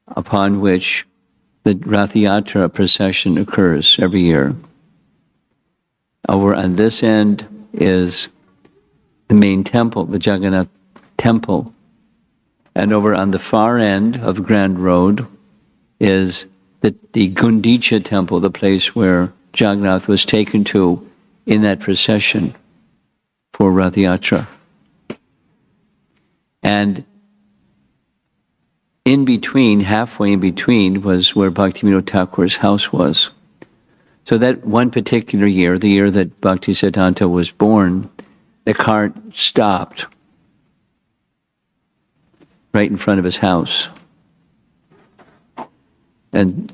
upon which the Rath Yatra procession occurs every year. Over on this end is the main temple, the Jagannath temple. And over on the far end of Grand Road is the Gundicha temple, the place where Jagannath was taken to in that procession for Rath Yatra. And in between, halfway in between, was where Bhaktivinoda Thakur's house was. So that one particular year, the year that Bhakti Siddhanta was born, the cart stopped right in front of his house. And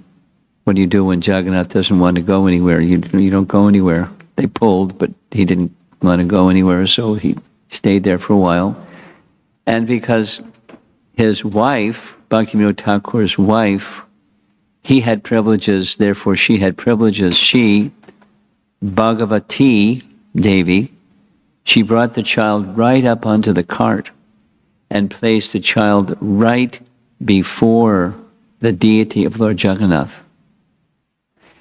what do you do when Jagannath doesn't want to go anywhere? You don't go anywhere. They pulled, but he didn't want to go anywhere, so he stayed there for a while. And because his wife, Bhaktivinoda Thakur's wife, he had privileges, therefore she had privileges. She, Bhagavati Devi, she brought the child right up onto the cart and placed the child right before the deity of Lord Jagannath.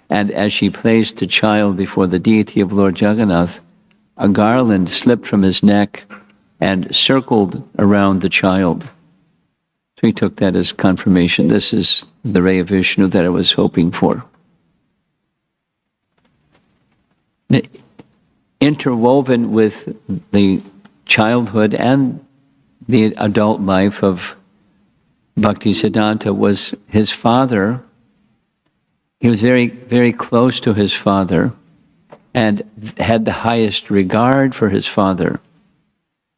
And as she placed the child before the deity of Lord Jagannath, a garland slipped from his neck and circled around the child. So he took that as confirmation. This is the ray of Vishnu that I was hoping for. Interwoven with the childhood and the adult life of Bhakti Siddhanta was his father. He was very, very close to his father and had the highest regard for his father.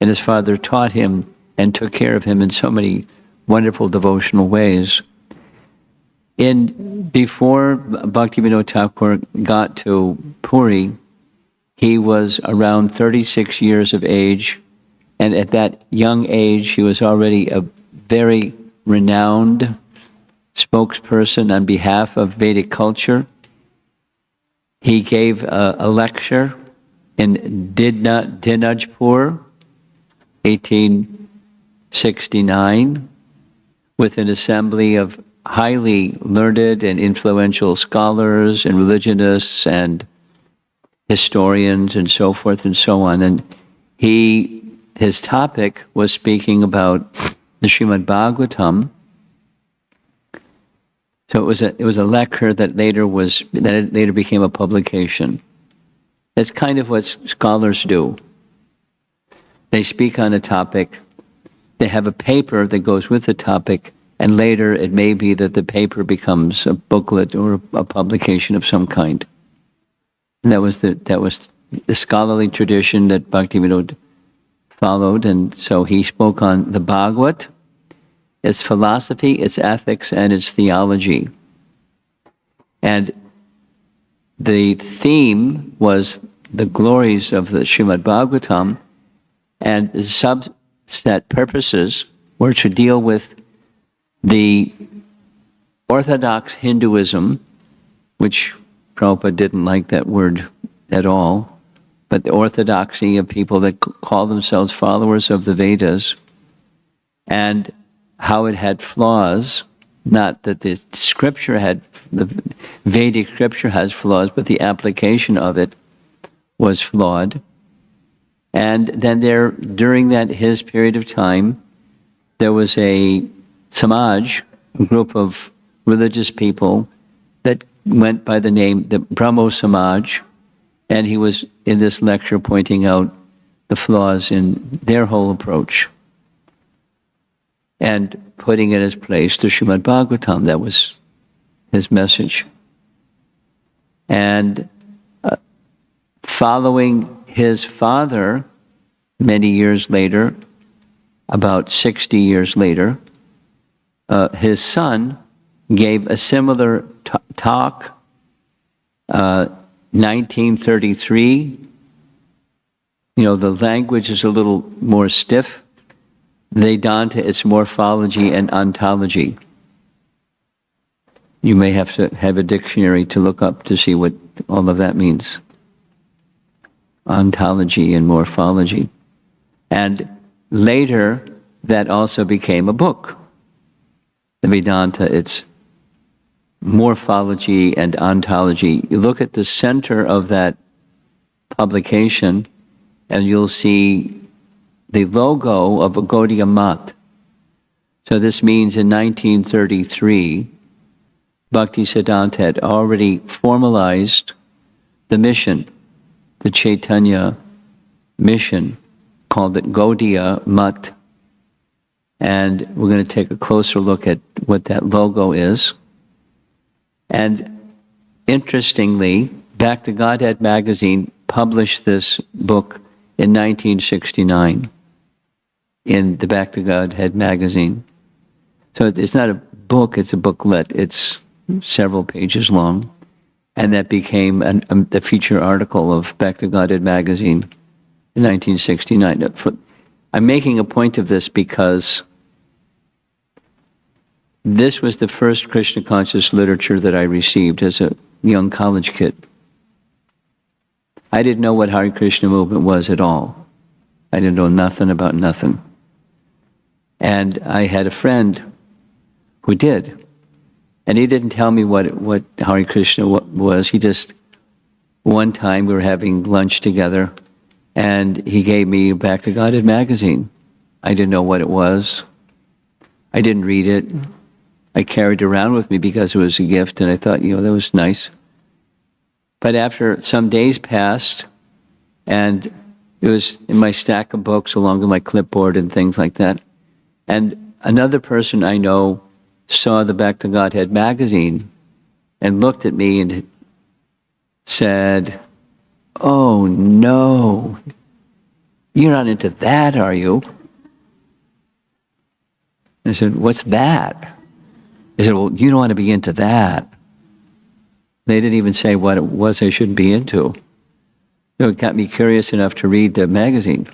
And his father taught him and took care of him in so many wonderful devotional ways. Before Bhaktivinoda Thakur got to Puri, he was around 36 years of age, and at that young age, he was already a very renowned spokesperson on behalf of Vedic culture. He gave a lecture in Dinajpur, 1869, with an assembly of highly learned and influential scholars and religionists and historians and so forth and so on. And his topic was speaking about the Srimad Bhagavatam. So it was a lecture that later became a publication. That's kind of what scholars do. They speak on a topic, they have a paper that goes with the topic, and later it may be that the paper becomes a booklet or a publication of some kind. And that was the scholarly tradition that Bhaktivinoda followed, and so he spoke on the Bhagavat, its philosophy, its ethics, and its theology. And the theme was the glories of the Srimad Bhagavatam, and the subset purposes were to deal with the Orthodox Hinduism, which Prabhupada didn't like that word at all, but the orthodoxy of people that call themselves followers of the Vedas, and how it had flaws. Not that the Vedic scripture has flaws, but the application of it was flawed. And then during his period of time, there was a samaj, a group of religious people that went by the name the Brahmo Samaj, and he was in this lecture pointing out the flaws in their whole approach and putting in its place the Srimad Bhagavatam. That was his message. And following his father, many years later, about 60 years later, his son gave a similar talk, 1933. The language is a little more stiff. Vedanta, its morphology and ontology. You may have to have a dictionary to look up to see what all of that means. Ontology and morphology. And later, that also became a book. The Vedanta, its morphology and ontology. You look at the center of that publication, and you'll see the logo of a Gaudiya Math. So this means in 1933, Bhakti Siddhanta had already formalized the mission, the Chaitanya mission, called it Gaudiya Math. And we're going to take a closer look at what that logo is. And interestingly, Back to Godhead magazine published this book in 1969 in the Back to Godhead magazine. So it's not a book, it's a booklet. It's several pages long. And that became the feature article of Back to Godhead magazine in 1969. I'm making a point of this because this was the first Krishna conscious literature that I received as a young college kid. I didn't know what Hare Krishna movement was at all. I didn't know nothing about nothing. And I had a friend who did. And he didn't tell me what Hare Krishna was. He just, one time we were having lunch together, and he gave me Back to Godhead magazine. I didn't know what it was. I didn't read it. I carried it around with me because it was a gift, and I thought, that was nice. But after some days passed, and it was in my stack of books along with my clipboard and things like that, and another person I know saw the Back to Godhead magazine and looked at me and said, "Oh no, you're not into that, are you?" I said, "What's that?" He said, "Well, you don't want to be into that." They didn't even say what it was I shouldn't be into. So it got me curious enough to read the magazine.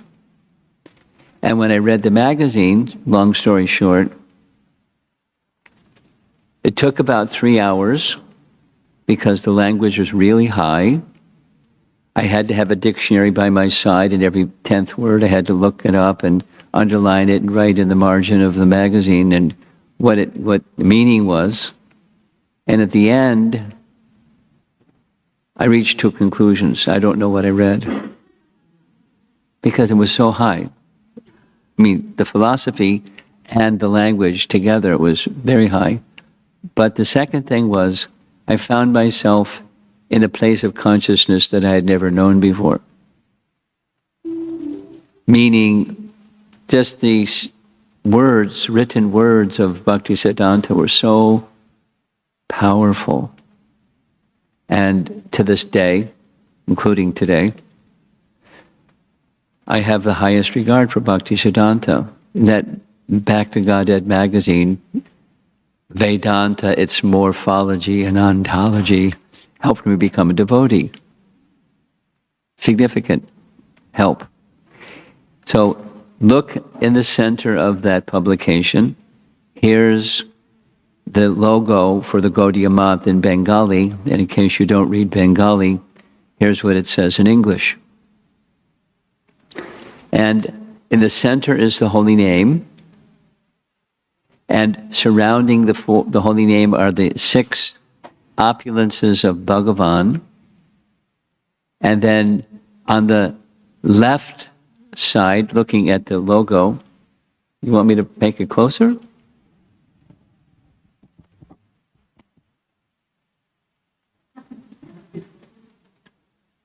And when I read the magazine, long story short, it took about 3 hours because the language was really high. I had to have a dictionary by my side, and every 10th word I had to look it up and underline it and write in the margin of the magazine and what the meaning was. And at the end, I reached two conclusions. I don't know what I read because it was so high. I mean, the philosophy and the language together was very high. But the second thing was, I found myself in a place of consciousness that I had never known before. Meaning, just these words, written words of Bhakti Siddhanta were so powerful. And to this day, including today, I have the highest regard for Bhakti Siddhanta. That Back to Godhead magazine, Vedanta, its morphology and ontology, helped me become a devotee. Significant help. So look in the center of that publication. Here's the logo for the Gaudiya Math in Bengali. And in case you don't read Bengali, here's what it says in English. And in the center is the holy name. And surrounding the holy name are the 6 opulences of Bhagavan. And then on the left side, looking at the logo, you want me to make it closer?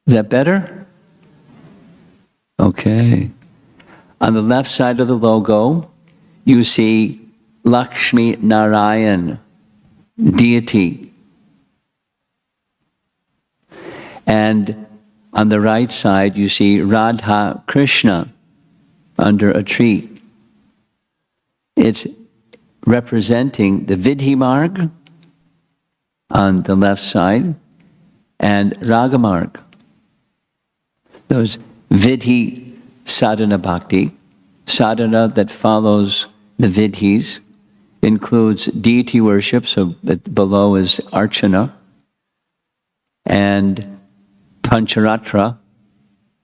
Is that better? Okay. On the left side of the logo, you see Lakshmi Narayan, deity. And on the right side, you see Radha Krishna under a tree. It's representing the Vidhi Marg on the left side and Raga Marg. Those Vidhi sadhana bhakti, sadhana that follows the Vidhis, includes deity worship, so below is Archana, and Pancharatra.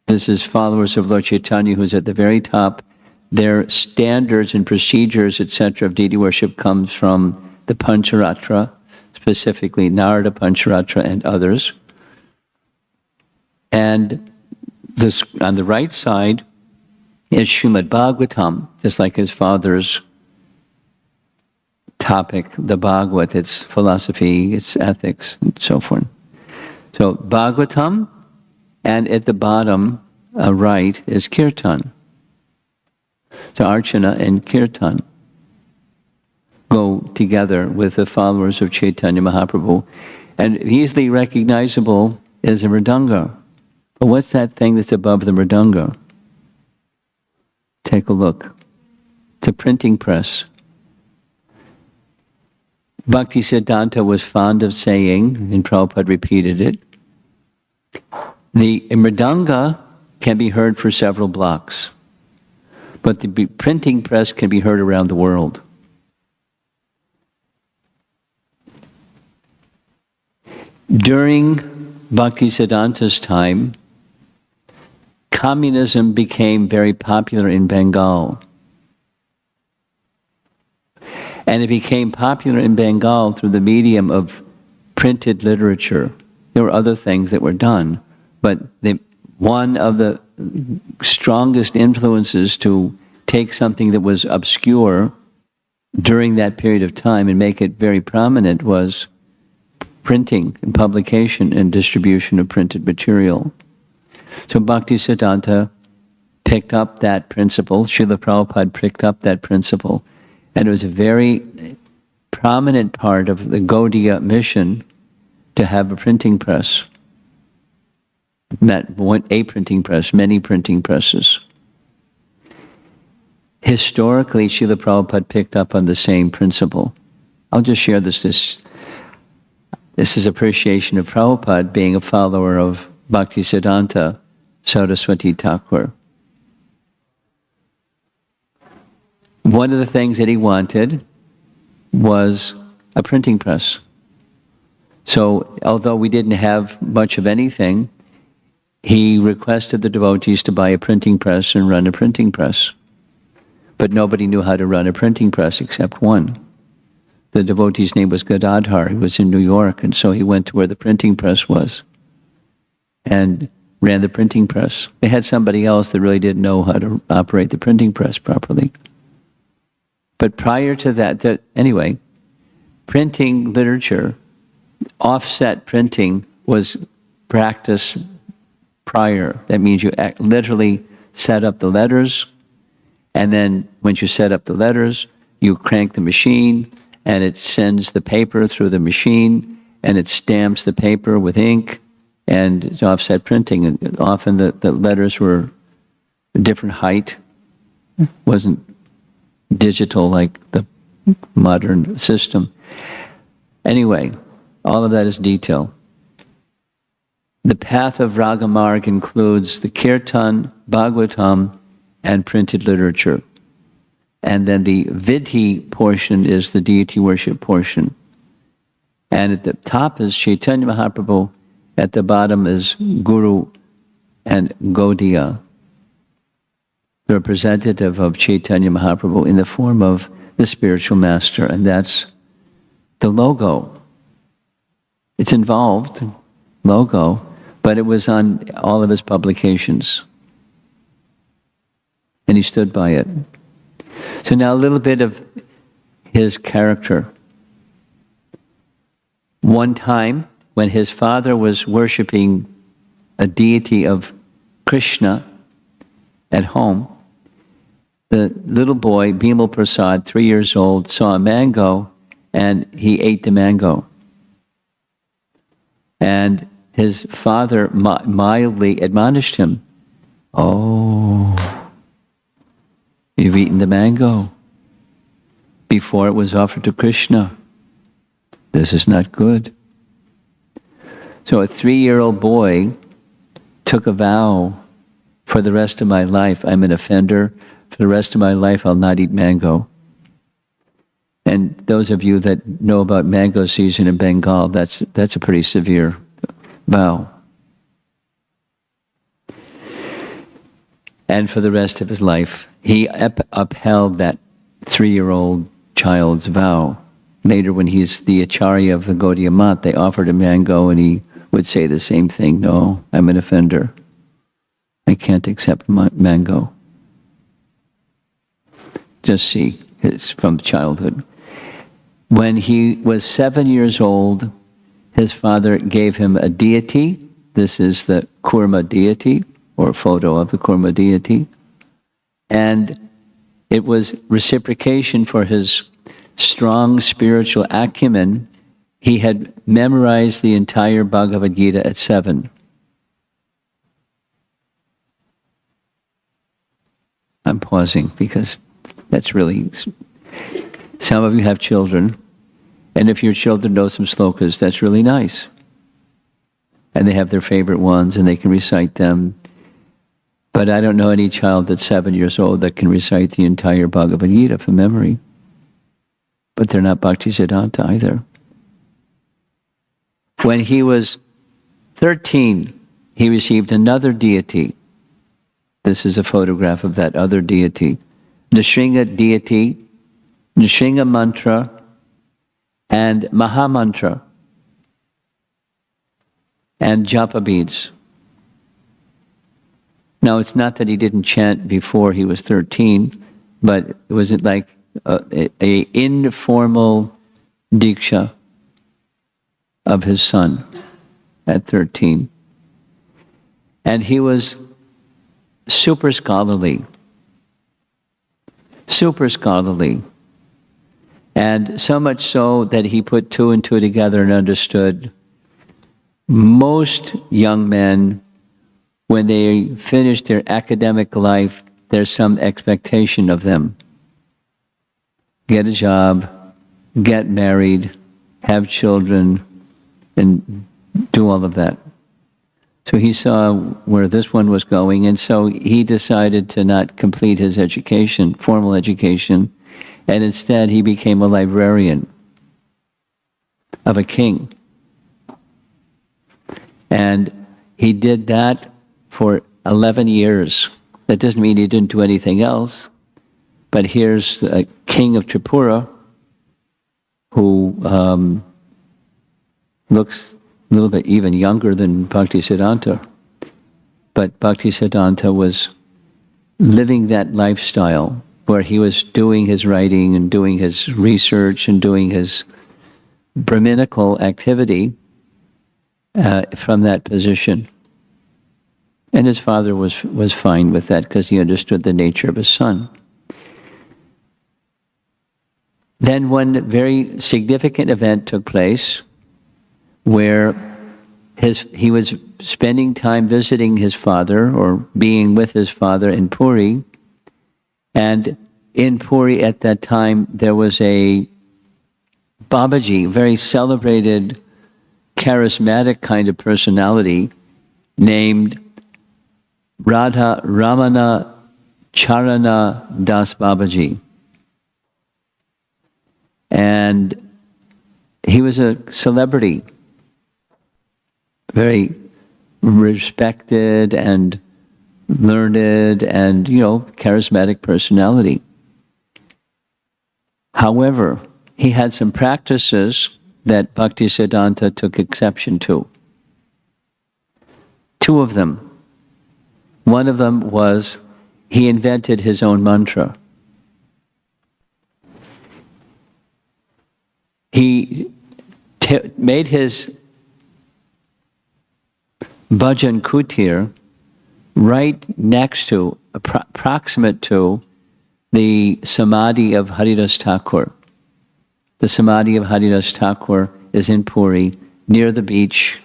This is followers of Lord Chaitanya, who's at the very top. Their standards and procedures, etc., of deity worship comes from the Pancharatra, specifically Narada Pancharatra and others. And this, on the right side is Srimad Bhagavatam, just like his father's topic, the Bhagavad, its philosophy, its ethics, and so forth. So Bhagavatam, and at the bottom right is Kirtan. So Archana and Kirtan go together with the followers of Chaitanya Mahaprabhu. And easily recognizable is a mridanga. But what's that thing that's above the mridanga? Take a look. It's a printing press. Bhakti Siddhanta was fond of saying, and Prabhupada repeated it, the mridanga can be heard for several blocks, but the printing press can be heard around the world. During Bhakti Siddhanta's time, communism became very popular in Bengal. And it became popular in Bengal through the medium of printed literature. There were other things that were done, but one of the strongest influences to take something that was obscure during that period of time and make it very prominent was printing and publication and distribution of printed material. So Bhakti Siddhanta picked up that principle, Srila Prabhupada picked up that principle, and it was a very prominent part of the Gaudiya mission to have a printing press. Not a printing press, many printing presses. Historically, Srila Prabhupada picked up on the same principle. I'll just share this. This is appreciation of Prabhupada being a follower of Bhakti Siddhanta, Saraswati Thakur. One of the things that he wanted was a printing press. So, although we didn't have much of anything, he requested the devotees to buy a printing press and run a printing press. But nobody knew how to run a printing press except one. The devotee's name was Gadadhar. He was in New York, and so he went to where the printing press was and ran the printing press. They had somebody else that really didn't know how to operate the printing press properly. But prior to that, anyway, printing literature, offset printing was practiced prior. That means you literally set up the letters, and then once you set up the letters, you crank the machine, and it sends the paper through the machine, and it stamps the paper with ink, and it's offset printing. And often the letters were a different height. It wasn't digital like the modern system. Anyway, all of that is detail. The path of Ragamarg includes the Kirtan, Bhagavatam, and printed literature. And then the Vidhi portion is the deity worship portion. And at the top is Chaitanya Mahaprabhu, at the bottom is Guru and Gaudiya. the representative of Chaitanya Mahaprabhu in the form of the spiritual master, and that's the logo. It's involved, logo, but it was on all of his publications. And he stood by it. So now a little bit of his character. One time, when his father was worshipping a deity of Krishna at home, the little boy, Bimal Prasad, 3 years old, saw a mango and he ate the mango. And his father mildly admonished him, "Oh, you've eaten the mango before it was offered to Krishna. This is not good." So a 3-year-old boy took a vow, for the rest of my life, I'm an offender. For the rest of my life, I'll not eat mango. And those of you that know about mango season in Bengal, that's a pretty severe vow. And for the rest of his life, he upheld that 3-year-old child's vow. Later, when he's the Acharya of the Gaudiya Math, they offered him mango and he would say the same thing. "No, I'm an offender. I can't accept mango." Just see, it's from childhood. When he was 7 years old, his father gave him a deity. This is the Kurma deity, or photo of the Kurma deity. And it was reciprocation for his strong spiritual acumen. He had memorized the entire Bhagavad Gita at 7. I'm pausing because that's really... Some of you have children, and if your children know some slokas, that's really nice. And they have their favorite ones, and they can recite them. But I don't know any child that's 7 years old that can recite the entire Bhagavad Gita from memory. But they're not Bhakti Siddhanta either. When he was 13, he received another deity. This is a photograph of that other deity. Nrsinga deity, Nrsinga mantra, and Mahamantra, and japa beads. Now, it's not that he didn't chant before he was 13, but it was like a informal diksha of his son at 13. And he was super scholarly. And so much so that he put 2 and 2 together and understood most young men, when they finish their academic life, there's some expectation of them. Get a job, get married, have children, and do all of that. So he saw where this one was going, and so he decided to not complete his education, formal education, and instead he became a librarian of a king. And he did that for 11 years. That doesn't mean he didn't do anything else, but here's a king of Tripura who looks a little bit even younger than Bhakti Siddhanta. But Bhakti Siddhanta was living that lifestyle where he was doing his writing and doing his research and doing his Brahminical activity from that position. And his father was fine with that because he understood the nature of his son. Then one very significant event took place where he was spending time visiting his father or being with his father in Puri. And in Puri at that time, there was a Babaji, very celebrated, charismatic kind of personality named Radha Ramana Charana Das Babaji. And he was a celebrity, very respected and learned and, charismatic personality. However, he had some practices that Bhaktisiddhanta took exception to. Two of them. One of them was he invented his own mantra. He made his bhajan kutir right next to, proximate to, the samadhi of Haridas Thakur. The samadhi of Haridas Thakur is in Puri, near the beach,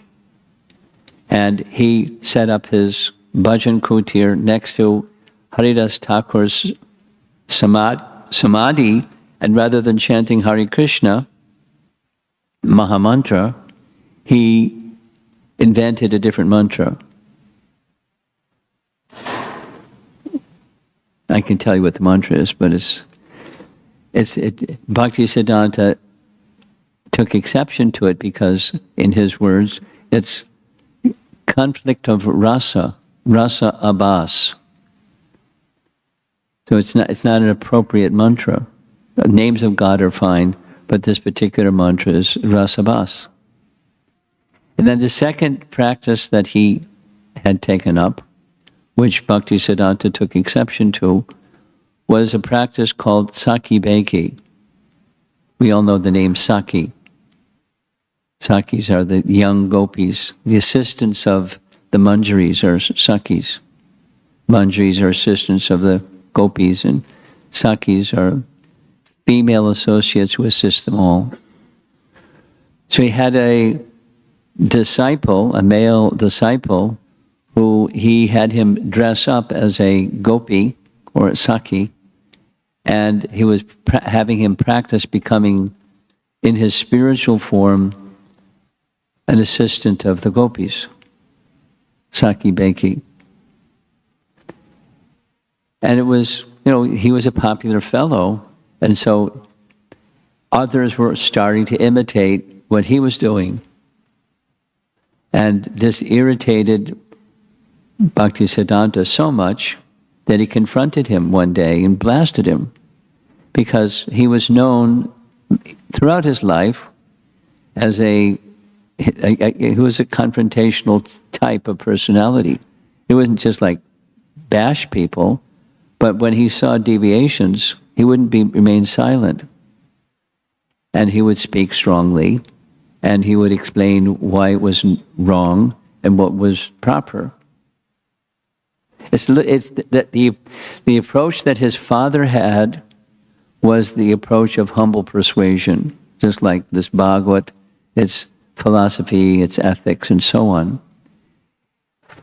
and he set up his bhajan kutir next to Haridas Thakur's samadhi, and rather than chanting Hare Krishna, Mahamantra, he invented a different mantra. I can tell you what the mantra is, but Bhaktisiddhanta took exception to it because, in his words, it's conflict of rasa abhas. So it's not an appropriate mantra. Names of God are fine, but this particular mantra is rasa abhas. And then the second practice that he had taken up, which Bhaktisiddhanta took exception to, was a practice called Saki Beki. We all know the name Saki. Sakis are the young gopis. The assistants of the Manjaris are Sakis. Manjaris are assistants of the gopis, and Sakis are female associates who assist them all. So he had a disciple, a male disciple, who he had him dress up as a gopi or a Saki, and he was having him practice becoming, in his spiritual form, an assistant of the gopis, Saki Beki. And it was, he was a popular fellow, and so others were starting to imitate what he was doing. And this irritated Bhaktisiddhanta so much that he confronted him one day and blasted him, because he was known throughout his life as he was a confrontational type of personality. He wasn't just like bash people, but when he saw deviations, he wouldn't remain silent. And he would speak strongly, and he would explain why it was wrong and what was proper. It's that the approach that his father had was the approach of humble persuasion, just like this Bhagavad, its philosophy, its ethics, and so on.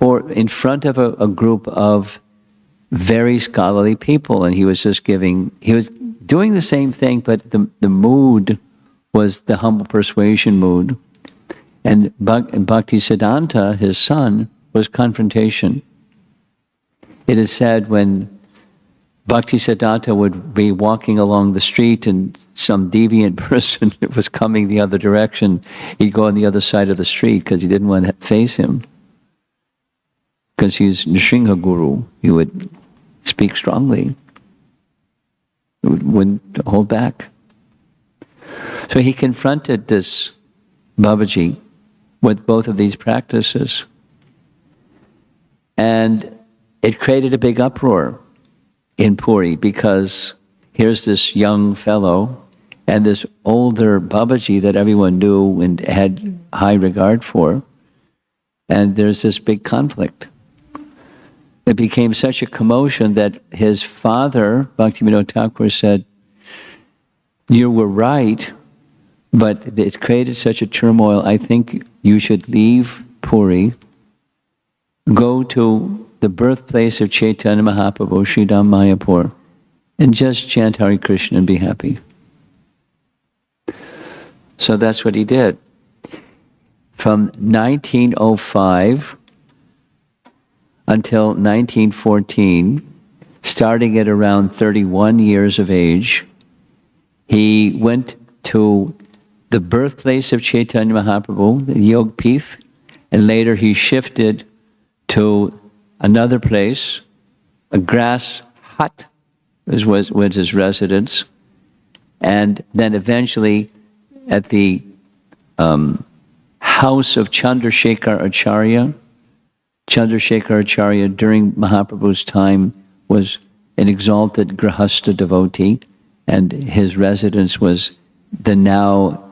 In front of a group of very scholarly people, and he was doing the same thing, but the mood was the humble persuasion mood. And Bhaktisiddhanta, his son, was confrontation. It is said when Bhaktisiddhanta would be walking along the street and some deviant person was coming the other direction, he'd go on the other side of the street because he didn't want to face him. Because he's Nrsimha Guru, he would speak strongly. He wouldn't hold back. So he confronted this Babaji with both of these practices. And it created a big uproar in Puri, because here's this young fellow and this older Babaji that everyone knew and had high regard for, and there's this big conflict. It became such a commotion that his father, Bhaktivinoda Thakur, said, "You were right, but it created such a turmoil. I think you should leave Puri, go to the birthplace of Chaitanya Mahaprabhu, Sridham Mayapur, and just chant Hare Krishna and be happy." So that's what he did. From 1905 until 1914, starting at around 31 years of age, he went to the birthplace of Chaitanya Mahaprabhu, the Yog Pith, and later he shifted to another place, a grass hut was his residence. And then eventually at the house of Chandrasekhar Acharya during Mahaprabhu's time was an exalted Grihastha devotee, and his residence was the now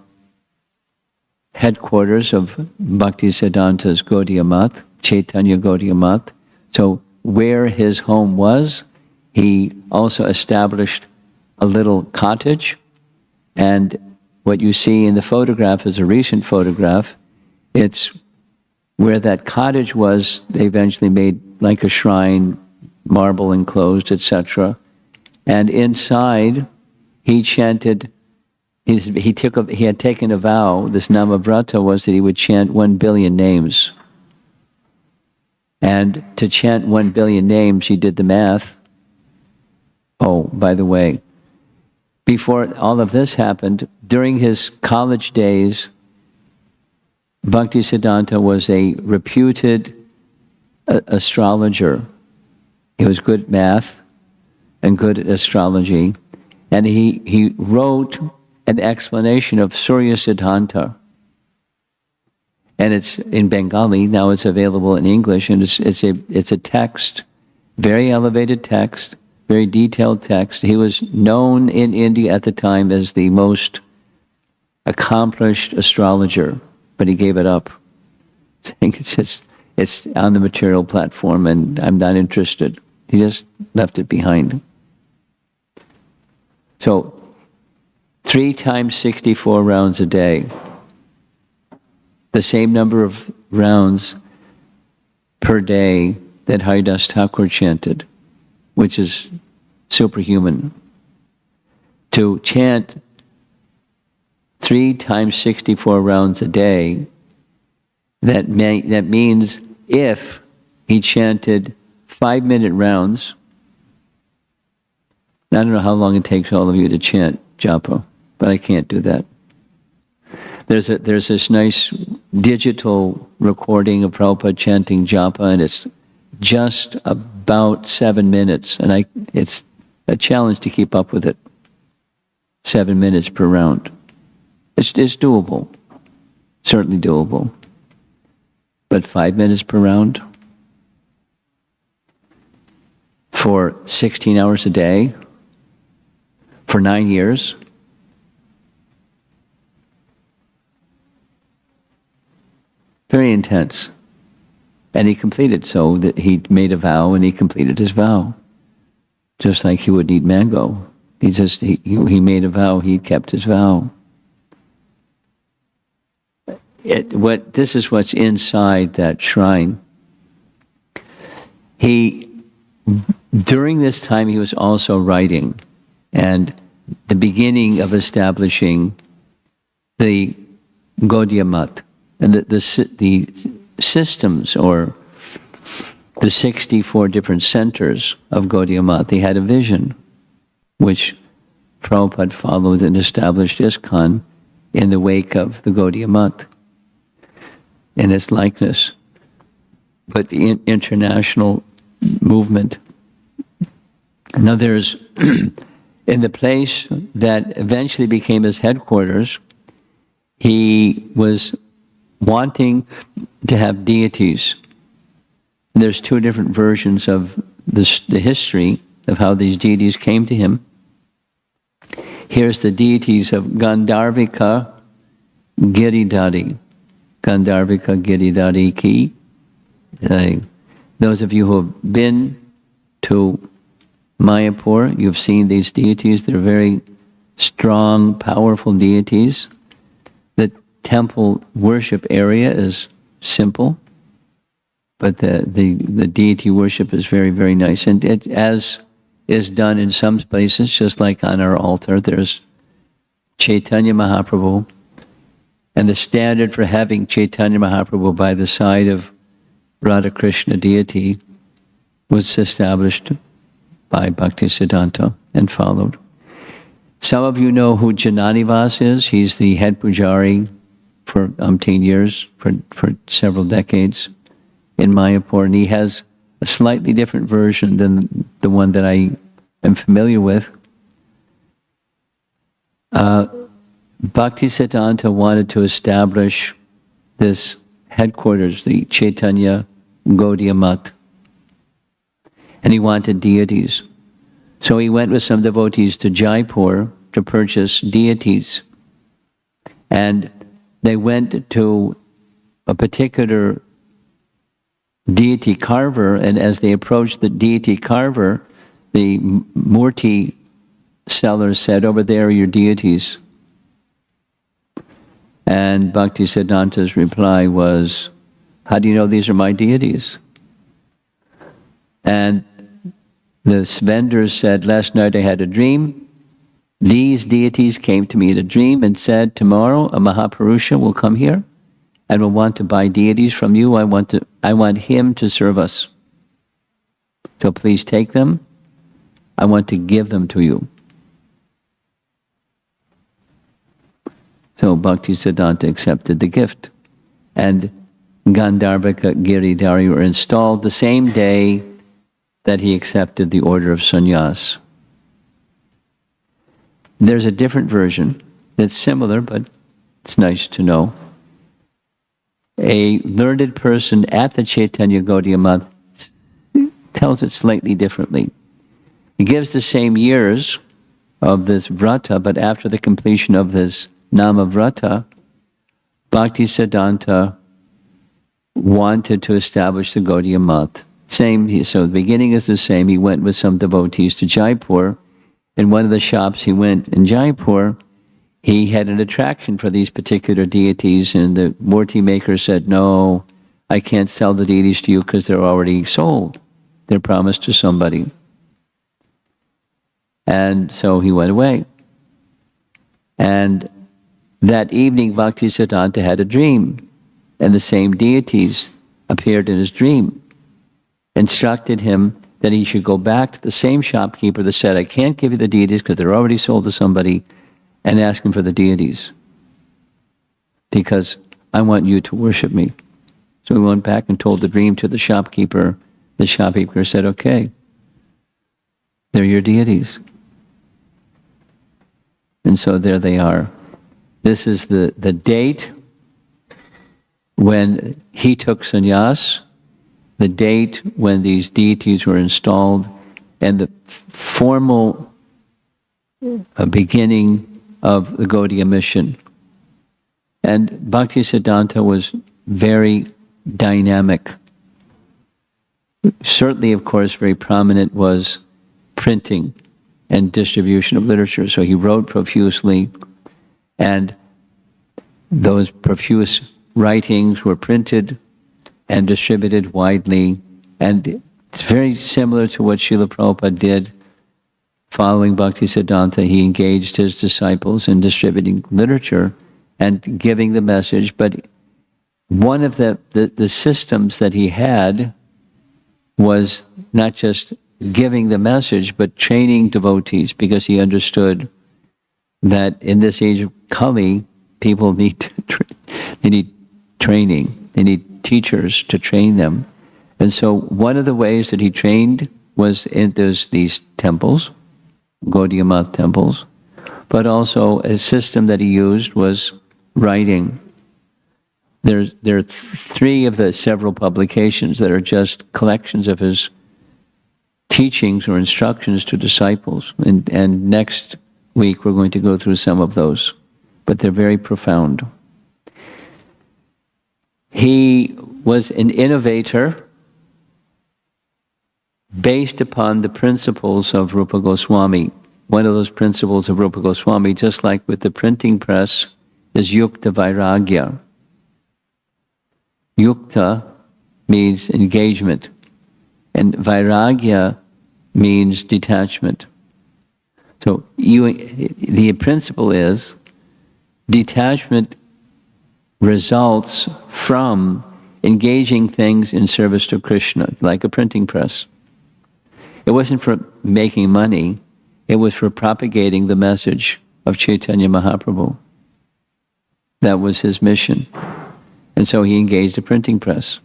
headquarters of Bhakti Siddhanta's Gaudiya Math, Chaitanya Gaudiya Math. So where his home was, he also established a little cottage, and what you see in the photograph is a recent photograph. It's where that cottage was. They eventually made like a shrine, marble enclosed, etc. And inside, he chanted. He had taken a vow. This Namavrata was that he would chant 1 billion names. And to chant 1 billion names, he did the math. Oh, by the way, before all of this happened, during his college days, Bhakti Siddhanta was a reputed astrologer. He was good at math and good at astrology. And he wrote an explanation of Surya Siddhanta. And it's in Bengali, now it's available in English, and it's a text, very elevated text, very detailed text. He was known in India at the time as the most accomplished astrologer, but he gave it up. Saying it's on the material platform and I'm not interested. He just left it behind. So 3 times 64 rounds a day, the same number of rounds per day that Haridas Thakur chanted, which is superhuman. To chant 3 times 64 rounds a day, that means if he chanted 5-minute rounds, I don't know how long it takes all of you to chant japa, but I can't do that. There's this nice digital recording of Prabhupada chanting japa, and it's just about 7 minutes, and it's a challenge to keep up with it. 7 minutes per round. It's doable, certainly doable. But 5 minutes per round for 16 hours a day for 9 years. Very intense. And he completed, so that he made a vow and he completed his vow. Just like he would eat mango. He made a vow, he kept his vow. This is what's inside that shrine. During this time, he was also writing, and the beginning of establishing the Gaudiya Math, and the systems, or the 64 different centers of Gaudiya Math. He had a vision, which Prabhupada followed and established ISKCON in the wake of the Gaudiya Math, in its likeness. But the international movement. Now there's, in the place that eventually became his headquarters, he was wanting to have deities. There's 2 different versions of the history of how these deities came to him. Here's the deities of Gandharvika Giridhari. Gandharvika Giridhari ki. Those of you who have been to Mayapur, you've seen these deities. They're very strong, powerful deities. The temple worship area is simple, but the deity worship is very, very nice. And as is done in some places, just like on our altar, there's Chaitanya Mahaprabhu. And the standard for having Chaitanya Mahaprabhu by the side of Radha Krishna deity was established by Bhakti Siddhanta and followed. Some of you know who Jananivas is. He's the head pujari for umpteen years, for several decades in Mayapur. And he has a slightly different version than the one that I am familiar with. Bhakti Siddhanta wanted to establish this headquarters, the Chaitanya Gaudiya Math. And he wanted deities. So he went with some devotees to Jaipur to purchase deities. And they went to a particular deity carver, and as they approached the deity carver, the Murti seller said, "Over there are your deities." And Bhakti Siddhanta's reply was, "How do you know these are my deities?" And the vendor said, "Last night I had a dream. These deities came to me in a dream and said, tomorrow a Mahapurusha will come here and will want to buy deities from you. I want him to serve us. So please take them. I want to give them to you." So Bhakti Siddhanta accepted the gift. And Gandharvika Giridhari were installed the same day that he accepted the order of sannyas. There's a different version that's similar, but it's nice to know. A learned person at the Chaitanya Gaudiya Math tells it slightly differently. He gives the same years of this vrata, but after the completion of this Nama Vrata, Bhakti Siddhanta wanted to establish the Gaudiya Math. So the beginning is the same. He went with some devotees to Jaipur. In one of the shops he went in Jaipur, he had an attraction for these particular deities, and the Murti maker said, "No, I can't sell the deities to you because they're already sold. They're promised to somebody." And so he went away. And that evening, Bhakti Siddhanta had a dream, and the same deities appeared in his dream, instructed him that he should go back to the same shopkeeper that said, "I can't give you the deities because they're already sold to somebody," and ask him for the deities, because I want you to worship me. So he went back and told the dream to the shopkeeper. The shopkeeper said, "Okay, they're your deities." And so there they are. This is the date when he took sannyas, the date when these deities were installed, and the formal beginning of the Gaudiya mission. And Bhakti Siddhanta was very dynamic. Certainly, of course, very prominent was printing and distribution of literature. So he wrote profusely, and those profuse writings were printed and distributed widely. And it's very similar to what Srila Prabhupada did. Following Bhakti Siddhanta, he engaged his disciples in distributing literature and giving the message. But one of the systems that he had was not just giving the message, but training devotees, because he understood that in this age of Kali, people need they need training. They need teachers to train them. And so one of the ways that he trained was in these temples, Gaudiya Math temples, but also a system that he used was writing. There are three of the several publications that are just collections of his teachings or instructions to disciples. And next week we're going to go through some of those, but they're very profound. He was an innovator based upon the principles of Rupa Goswami. One of those principles of Rupa Goswami, just like with the printing press, is Yukta Vairagya. Yukta means engagement, and Vairagya means detachment. So the principle is detachment results from engaging things in service to Krishna, like a printing press. It wasn't for making money, it was for propagating the message of Chaitanya Mahaprabhu. That was his mission. And so he engaged a printing press.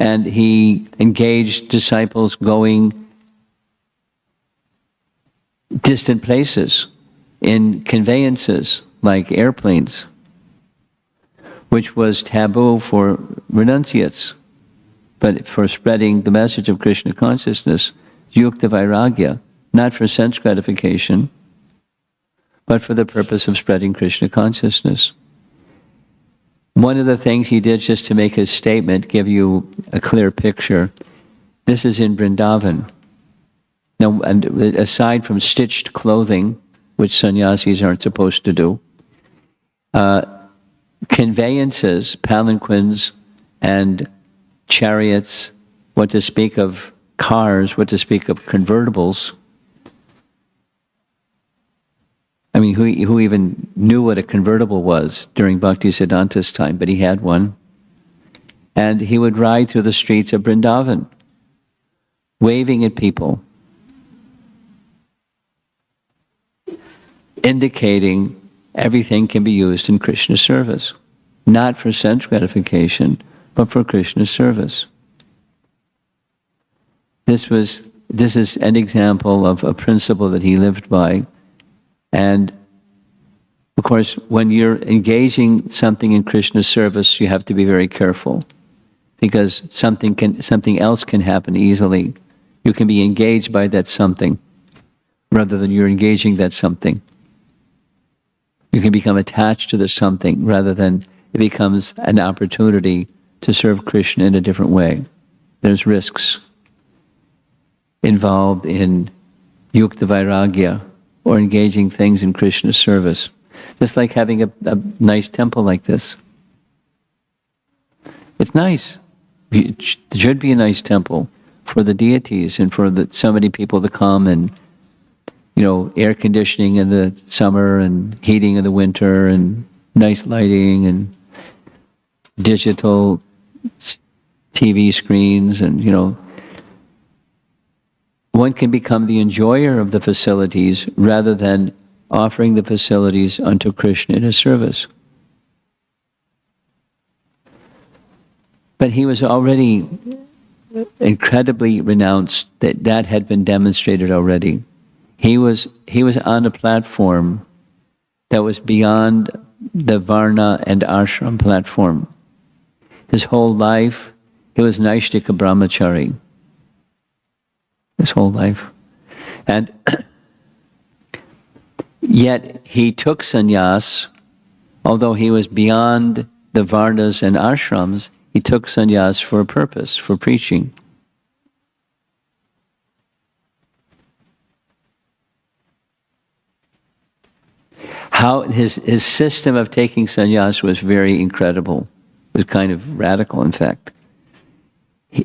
And he engaged disciples going distant places in conveyances like airplanes, which was taboo for renunciates. But for spreading the message of Krishna consciousness, yukta vairagya, not for sense gratification, but for the purpose of spreading Krishna consciousness. One of the things he did, just to make his statement, give you a clear picture, this is in Vrindavan. Now, and aside from stitched clothing, which sannyasis aren't supposed to do, conveyances, palanquins, and chariots, what to speak of cars, what to speak of convertibles. I mean, who even knew what a convertible was during Bhakti Siddhanta's time, but he had one. And he would ride through the streets of Vrindavan, waving at people, indicating everything can be used in Krishna's service, not for sense gratification, but for Krishna's service. This is an example of a principle that he lived by. And of course, when you're engaging something in Krishna's service, you have to be very careful, because something else can happen easily. You can be engaged by that something rather than you're engaging that something. You can become attached to the something rather than it becomes an opportunity to serve Krishna in a different way. There's risks involved in yukta vairagya, or engaging things in Krishna's service. Just like having a nice temple like this. It's nice. It should be a nice temple for the deities and for so many people to come, and air conditioning in the summer and heating in the winter and nice lighting and digital TV screens, and one can become the enjoyer of the facilities rather than offering the facilities unto Krishna in his service. But he was already incredibly renounced. That had been demonstrated already. He was on a platform that was beyond the Varna and Ashram platform. His whole life, he was Naishtika Brahmachari. His whole life. And yet he took sannyas, although he was beyond the Varnas and Ashrams, he took sannyas for a purpose, for preaching. How his system of taking sannyas was very incredible. It was kind of radical, in fact.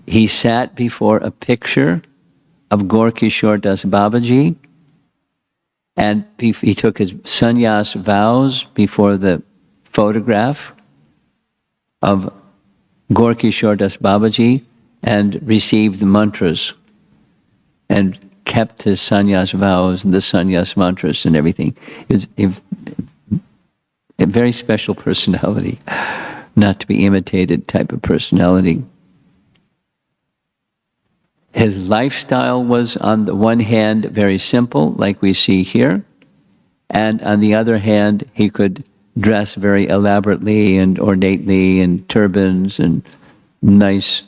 He sat before a picture of Gaur Kishore Das Babaji, and he took his sannyas vows before the photograph of Gaur Kishore Das Babaji, and received the mantras, and kept his sannyas vows and the sannyas mantras and everything. It was a very special personality, not to be imitated type of personality. His lifestyle was, on the one hand, very simple, like we see here, and on the other hand, he could dress very elaborately and ornately in turbans and nice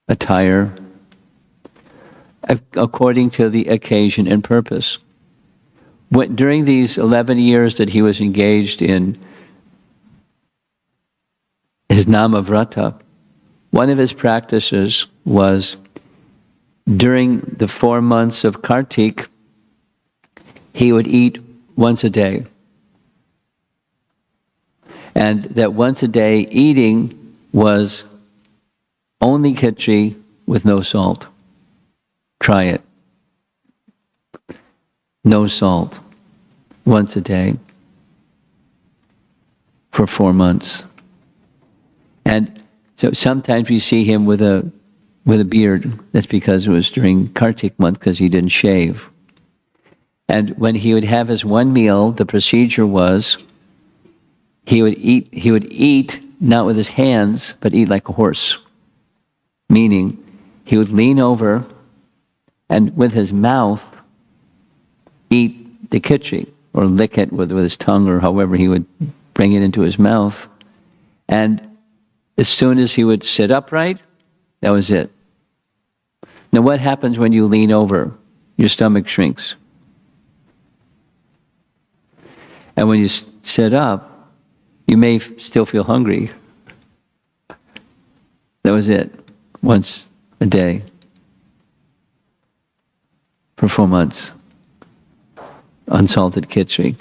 attire, according to the occasion and purpose. During these 11 years that he was engaged in his Namavrata, one of his practices was, during the 4 months of Kartik, he would eat once a day. And that once a day eating was only khichdi with no salt. Try it. No salt. Once a day. For 4 months. And so sometimes we see him with a beard. That's because it was during Kartik month, because he didn't shave. And when he would have his one meal, the procedure was he would eat not with his hands, but eat like a horse. Meaning, he would lean over and with his mouth eat the khichdi, or lick it with his tongue, or however he would bring it into his mouth. And as soon as he would sit upright, that was it. Now what happens when you lean over? Your stomach shrinks. And when you sit up, you may still feel hungry. That was it. Once a day. For 4 months. Unsalted khichdi.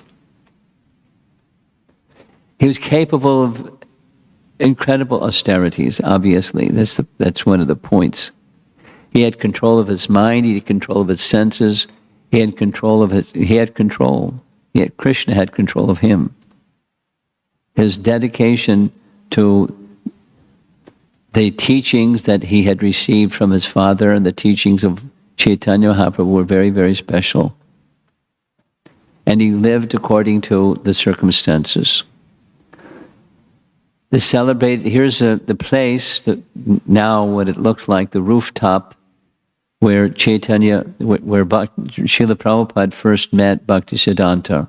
He was capable of incredible austerities, obviously. That's one of the points. He had control of his mind, he had control of his senses, Krishna had control of him. His dedication to the teachings that he had received from his father and the teachings of Chaitanya Mahaprabhu were very, very special. And he lived according to the circumstances. Here's the place, now what it looked like, the rooftop where Srila Prabhupada first met Bhakti Siddhanta.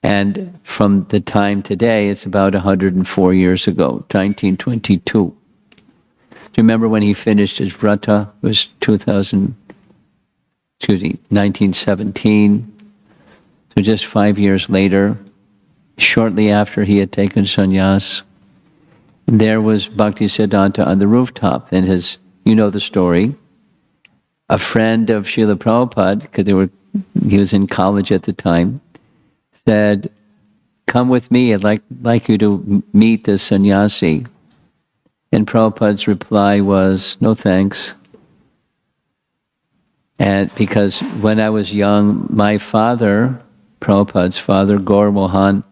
And from the time today, it's about 104 years ago, 1922. Do you remember when he finished his vrata? It was 1917. So just 5 years later, shortly after he had taken sannyas, there was Bhakti Siddhanta on the rooftop. And you know the story, a friend of Srila Prabhupada, because he was in college at the time, said, "Come with me, I'd like you to meet this sannyasi." And Prabhupada's reply was, "No thanks." And because when I was young, my father, Prabhupada's father, Gaur Mohan,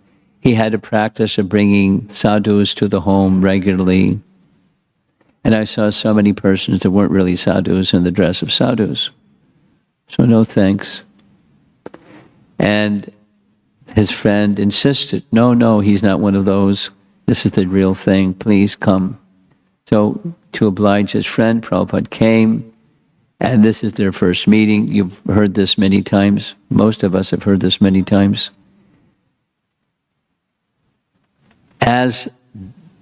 he had a practice of bringing sadhus to the home regularly. And I saw so many persons that weren't really sadhus in the dress of sadhus. So no thanks. And his friend insisted, no, he's not one of those. This is the real thing. Please come. So to oblige his friend, Prabhupada came. And this is their first meeting. You've heard this many times. Most of us have heard this many times. As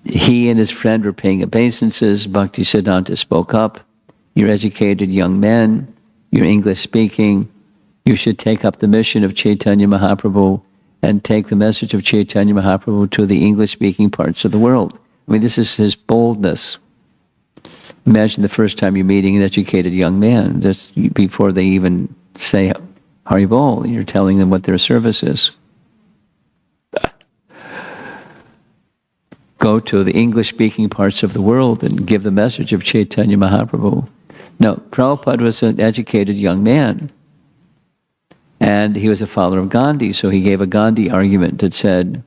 he and his friend were paying obeisances, Bhakti Siddhanta spoke up. "You're educated young men. You're English speaking. You should take up the mission of Chaitanya Mahaprabhu and take the message of Chaitanya Mahaprabhu to the English speaking parts of the world." I mean, this is his boldness. Imagine the first time you're meeting an educated young man, just before they even say Hari Bol, you're telling them what their service is. Go to the English-speaking parts of the world and give the message of Chaitanya Mahaprabhu. No, Prabhupada was an educated young man. And he was a follower of Gandhi, so he gave a Gandhi argument that said,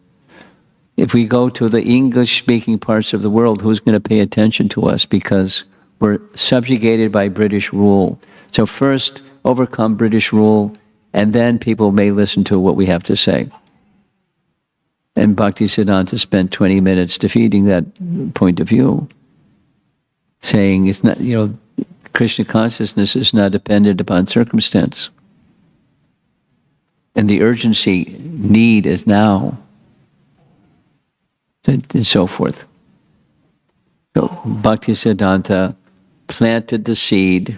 if we go to the English-speaking parts of the world, who's going to pay attention to us? Because we're subjugated by British rule. So first, overcome British rule, and then people may listen to what we have to say. And Bhakti Siddhanta spent 20 minutes defeating that point of view, saying it's not, Krishna consciousness is not dependent upon circumstance. And the urgency, need is now, and so forth. So Bhakti Siddhanta planted the seed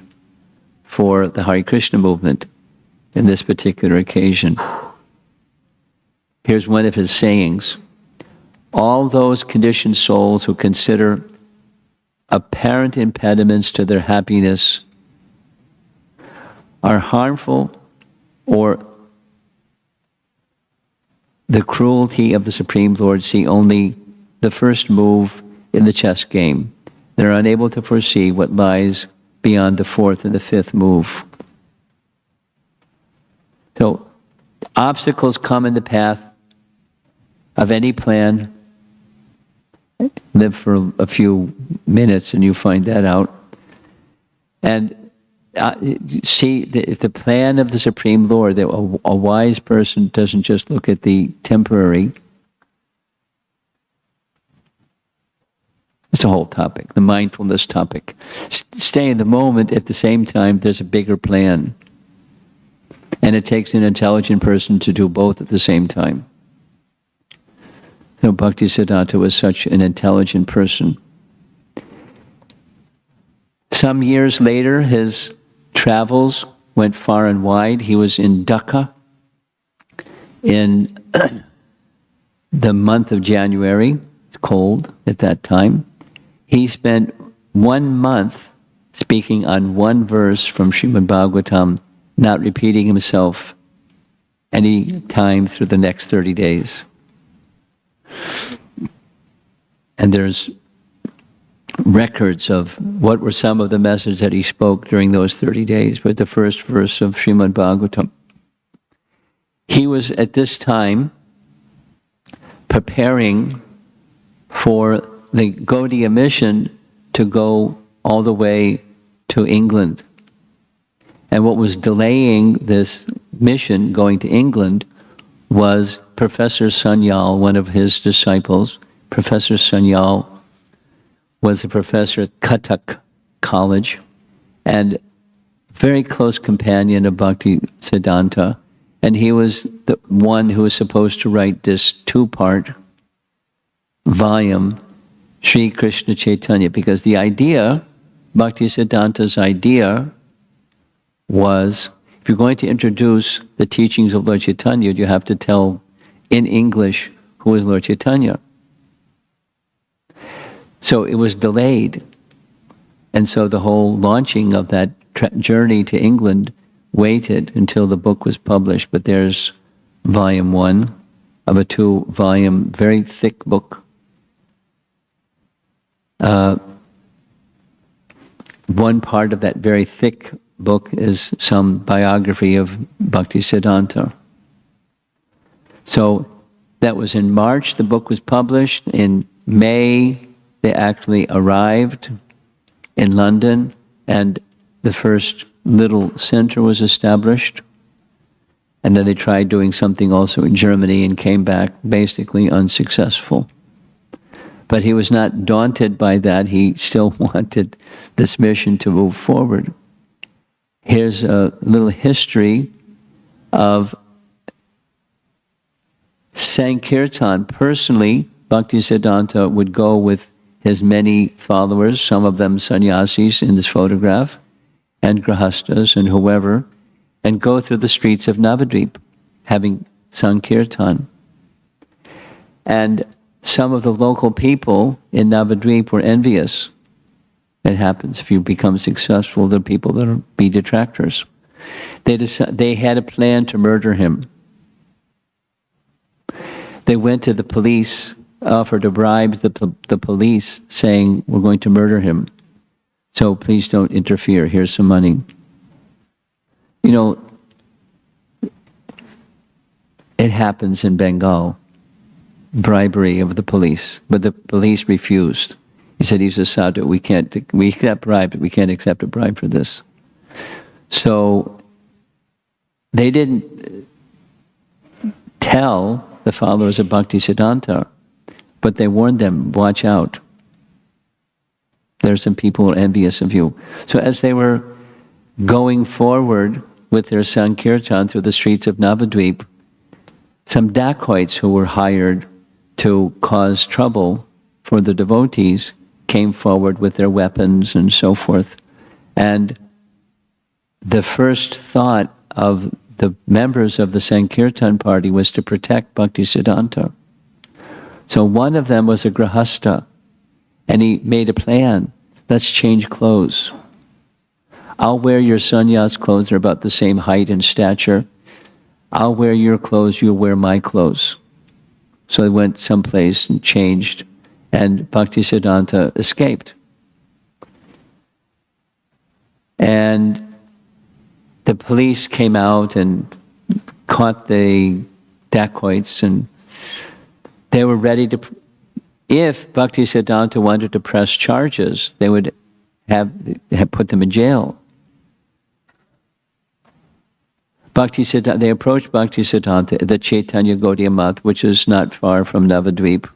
for the Hare Krishna movement in this particular occasion. Here's one of his sayings. All those conditioned souls who consider apparent impediments to their happiness are harmful, or the cruelty of the Supreme Lord see only the first move in the chess game. They're unable to foresee what lies beyond the fourth and the fifth move. So obstacles come in the path of any plan. Live for a few minutes and you find that out. And see, if the plan of the Supreme Lord, that a wise person doesn't just look at the temporary, It's a whole topic, the mindfulness topic. Stay in the moment, at the same time, there's a bigger plan. And it takes an intelligent person to do both at the same time. So Bhaktisiddhanta was such an intelligent person. Some years later, his travels went far and wide. He was in Dhaka in the month of January. It's cold at that time. He spent 1 month speaking on one verse from Srimad Bhagavatam, not repeating himself any time through the next 30 days. And there's records of what were some of the messages that he spoke during those 30 days, but the first verse of Srimad Bhagavatam. He was at this time preparing for the Gaudiya mission to go all the way to England. And what was delaying this mission going to England was Professor Sanyal, one of his disciples. Professor Sanyal was a professor at Cuttack College and very close companion of Bhakti Siddhanta. And he was the one who was supposed to write this 2-part volume, Sri Krishna Chaitanya, because the idea, Bhakti Siddhanta's idea, was if you're going to introduce the teachings of Lord Chaitanya, you have to tell in English who is Lord Chaitanya. So it was delayed. And so the whole launching of that journey to England waited until the book was published. But there's volume 1 of a 2-volume, very thick book. One part of that very thick book is some biography of Bhakti Siddhanta. So that was in March, the book was published. In May, they actually arrived in London, and the first little center was established. And then they tried doing something also in Germany and came back basically unsuccessful. But he was not daunted by that. He still wanted this mission to move forward. Here's a little history of Sankirtan. Personally, Bhaktisiddhanta would go with his many followers, some of them sannyasis in this photograph, and grahastas and whoever, and go through the streets of Navadvip, having Sankirtan. And some of the local people in Navadvip were envious. It happens. If you become successful, there are people that will be detractors. They had a plan to murder him. They went to the police, offered to bribe the police, saying, "We're going to murder him, so please don't interfere. Here's some money." You know, it happens in Bengal, bribery of the police, but the police refused. He said, "He's a sadhu. We accept bribe, but we can't accept a bribe for this." So they didn't tell the followers of Bhakti Siddhanta, but they warned them, "Watch out. There's some people who are envious of you." So as they were going forward with their Sankirtan through the streets of Navadvip, some dacoits who were hired to cause trouble for the devotees came forward with their weapons and so forth. And the first thought of the members of the Sankirtan party was to protect Bhakti Siddhanta. So one of them was a grahasta, and he made a plan. Let's change clothes. I'll wear your sannyas clothes. They're about the same height and stature. I'll wear your clothes, you'll wear my clothes. So they went someplace and changed, and Bhakti Siddhanta escaped. And the police came out and caught the dacoits, and they were ready to, if Bhakti Siddhanta wanted to press charges, they would have put them in jail. They approached Bhakti Siddhanta at the Chaitanya Gaudiya Math, which is not far from Navadvip.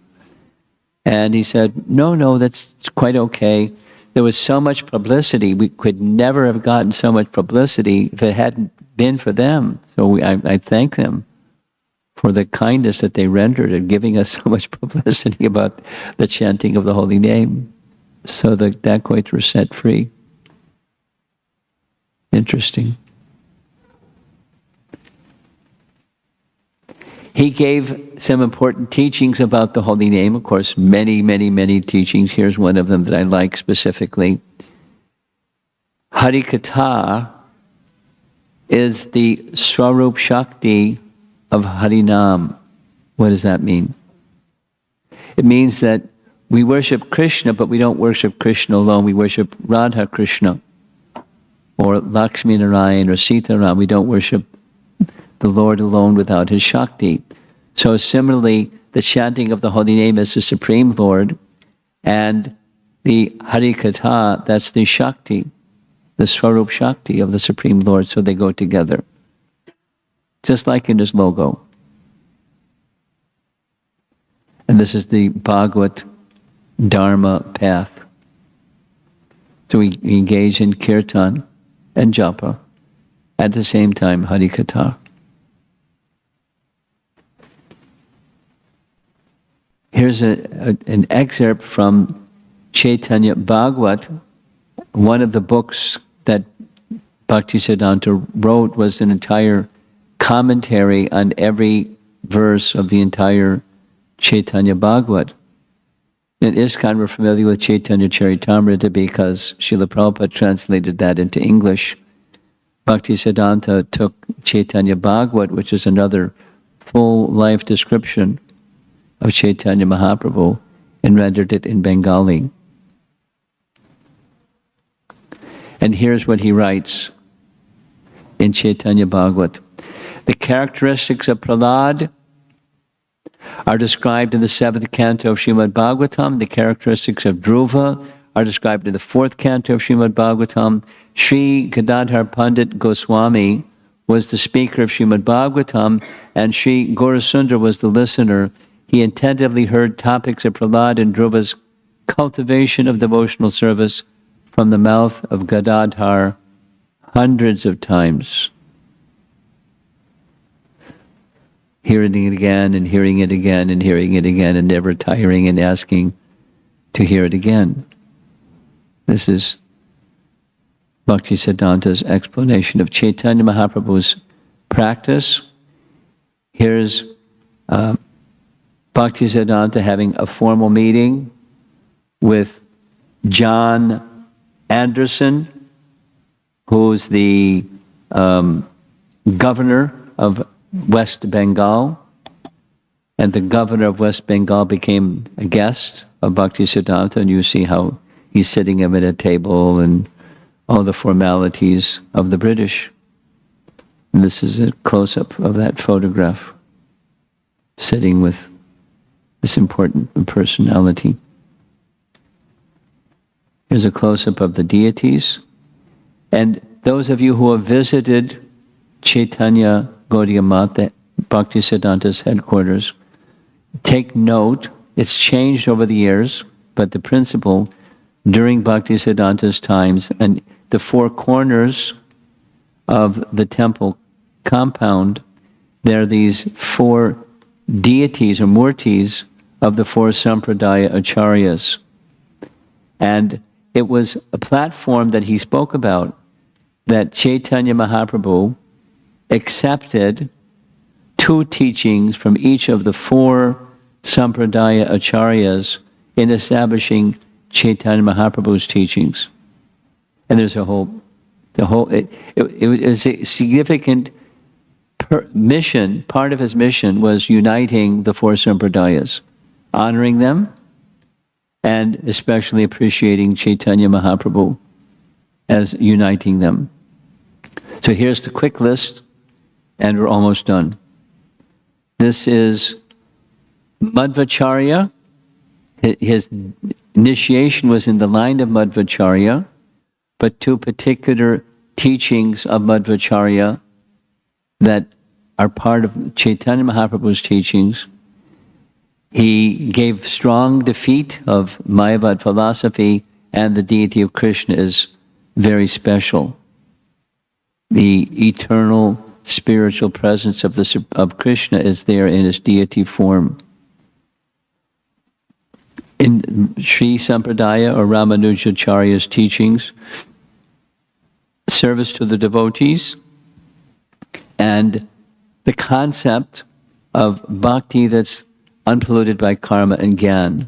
And he said, no, that's quite okay. There was so much publicity. We could never have gotten so much publicity if it hadn't been for them. So I thank them for the kindness that they rendered in giving us so much publicity about the chanting of the holy name, so that dacoits were set free. Interesting. He gave some important teachings about the holy name. Of course, many, many, many teachings. Here's one of them that I like specifically. Harikatha is the Swarup Shakti of Harinam. What does that mean? It means that we worship Krishna, but we don't worship Krishna alone. We worship Radha Krishna, or Lakshmi Narayan, or Sita Ram. We don't worship the Lord alone without his Shakti. So similarly, the chanting of the holy name is the Supreme Lord, and the Harikatha, that's the Shakti, the Swarup Shakti of the Supreme Lord, so they go together. Just like in his logo. And this is the Bhagavad Dharma path. So we engage in kirtan and japa, at the same time Harikatha. Here's an excerpt from Chaitanya Bhagavat. One of the books that Bhaktisiddhanta wrote was an entire commentary on every verse of the entire Chaitanya Bhagavat. In ISKCON, we're familiar with Chaitanya Charitamrita because Srila Prabhupada translated that into English. Bhaktisiddhanta took Chaitanya Bhagavat, which is another full life description of Chaitanya Mahaprabhu, and rendered it in Bengali. And here's what he writes in Chaitanya Bhagavat. The characteristics of Prahlad are described in the 7th canto of Srimad Bhagavatam. The characteristics of Dhruva are described in the 4th canto of Srimad Bhagavatam. Sri Gadadhar Pandit Goswami was the speaker of Srimad Bhagavatam, and Sri Gaurasundar was the listener. He attentively heard topics of Prahlad and Dhruva's cultivation of devotional service from the mouth of Gadadhar hundreds of times. Hearing it again and hearing it again and hearing it again and never tiring and asking to hear it again. This is Bhaktisiddhanta's explanation of Chaitanya Mahaprabhu's practice. Here's Bhaktisiddhanta having a formal meeting with John Anderson, who's the governor of West Bengal, and the governor of West Bengal became a guest of Bhaktisiddhanta, and you see how he's sitting him at a table and all the formalities of the British. And this is a close-up of that photograph, sitting with this important personality. Here's a close-up of the deities. And those of you who have visited Chaitanya Gaudiya Math, Bhaktisiddhanta's headquarters, take note, it's changed over the years, but the principle during Bhaktisiddhanta's times, and the 4 corners of the temple compound, there are these 4 deities or murtis of the 4 Sampradaya Acharyas. And it was a platform that he spoke about, that Chaitanya Mahaprabhu accepted 2 teachings from each of the 4 Sampradaya Acharyas in establishing Chaitanya Mahaprabhu's teachings. And there's it was a significant mission. Part of his mission was uniting the 4 Sampradayas, honoring them, and especially appreciating Chaitanya Mahaprabhu as uniting them. So here's the quick list, and we're almost done. This is Madhvacharya. His initiation was in the line of Madhvacharya, but 2 particular teachings of Madhvacharya that are part of Chaitanya Mahaprabhu's teachings. He gave strong defeat of Mayavad philosophy, and the deity of Krishna is very special. The eternal spiritual presence of Krishna is there in his deity form. In Sri Sampradaya or Ramanujacharya's teachings, service to the devotees and the concept of bhakti that's unpolluted by karma and gyan.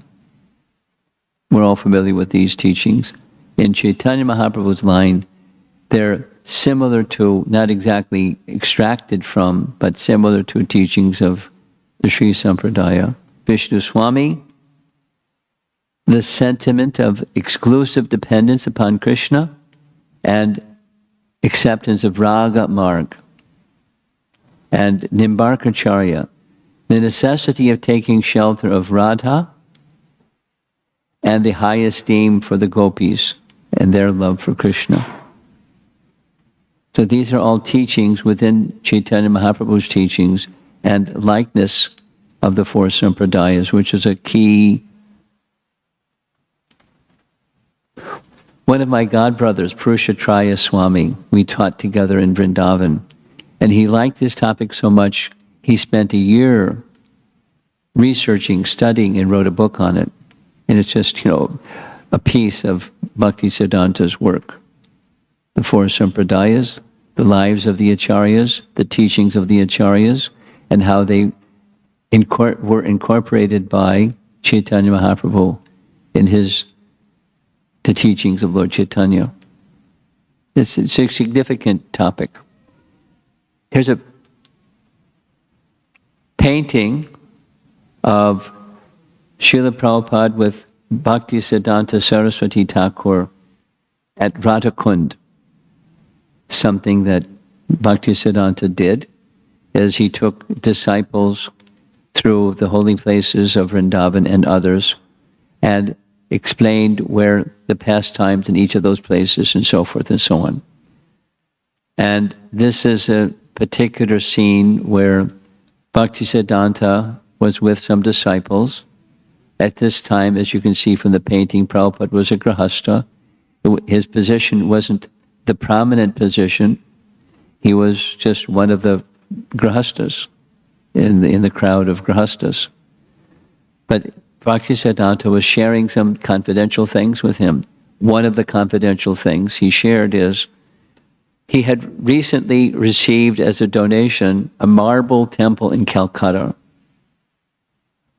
We're all familiar with these teachings. In Chaitanya Mahaprabhu's line, they're similar to, not exactly extracted from, but similar to teachings of the Sri Sampradaya. Vishnu Swami, the sentiment of exclusive dependence upon Krishna and acceptance of raga marg. And Nimbarkacharya, the necessity of taking shelter of Radha and the high esteem for the gopis and their love for Krishna. So these are all teachings within Chaitanya Mahaprabhu's teachings and likeness of the four sampradayas, which is a key. One of my godbrothers, Purushatraya Swami, we taught together in Vrindavan, and he liked this topic so much, he spent a year researching, studying, and wrote a book on it. And it's just, a piece of Bhakti Siddhanta's work. The four sampradayas, the lives of the acharyas, the teachings of the acharyas, and how they were incorporated by Chaitanya Mahaprabhu in the teachings of Lord Chaitanya. It's a significant topic. Here's a painting of Srila Prabhupada with Bhakti Siddhanta Saraswati Thakur at Radhakund. Something that Bhakti Siddhanta did is he took disciples through the holy places of Vrindavan and others and explained where the pastimes in each of those places and so forth and so on. And this is a particular scene where Bhakti Siddhanta was with some disciples. At this time, as you can see from the painting, Prabhupada was a grahastha. His position wasn't the prominent position. He was just one of the grahasthas in the crowd of grahasthas. But Bhakti Siddhanta was sharing some confidential things with him. One of the confidential things he shared is he had recently received as a donation a marble temple in Calcutta,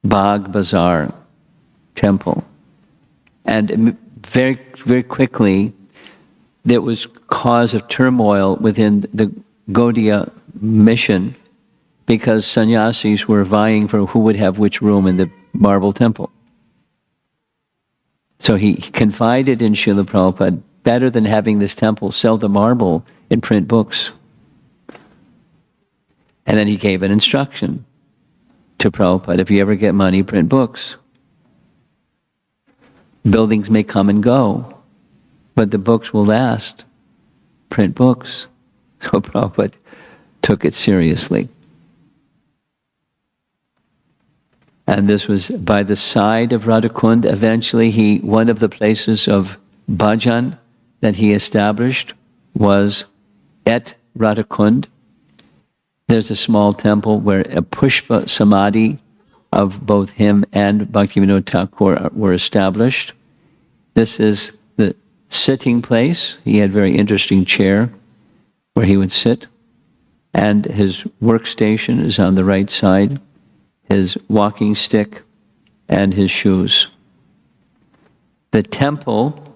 Bagh Bazaar temple. And very, very quickly, there was cause of turmoil within the Gaudiya mission because sannyasis were vying for who would have which room in the marble temple. So he confided in Srila Prabhupada, better than having this temple, sell the marble and print books. And then he gave an instruction to Prabhupada, if you ever get money, print books. Buildings may come and go, but the books will last. Print books. So Prabhupada took it seriously. And this was by the side of Radhakund. Eventually, one of the places of bhajan that he established was at Radhakund. There's a small temple where a pushpa samadhi of both him and Bhaktivinoda Thakur were established. This is the sitting place. He had a very interesting chair where he would sit. And his workstation is on the right side, his walking stick, and his shoes. The temple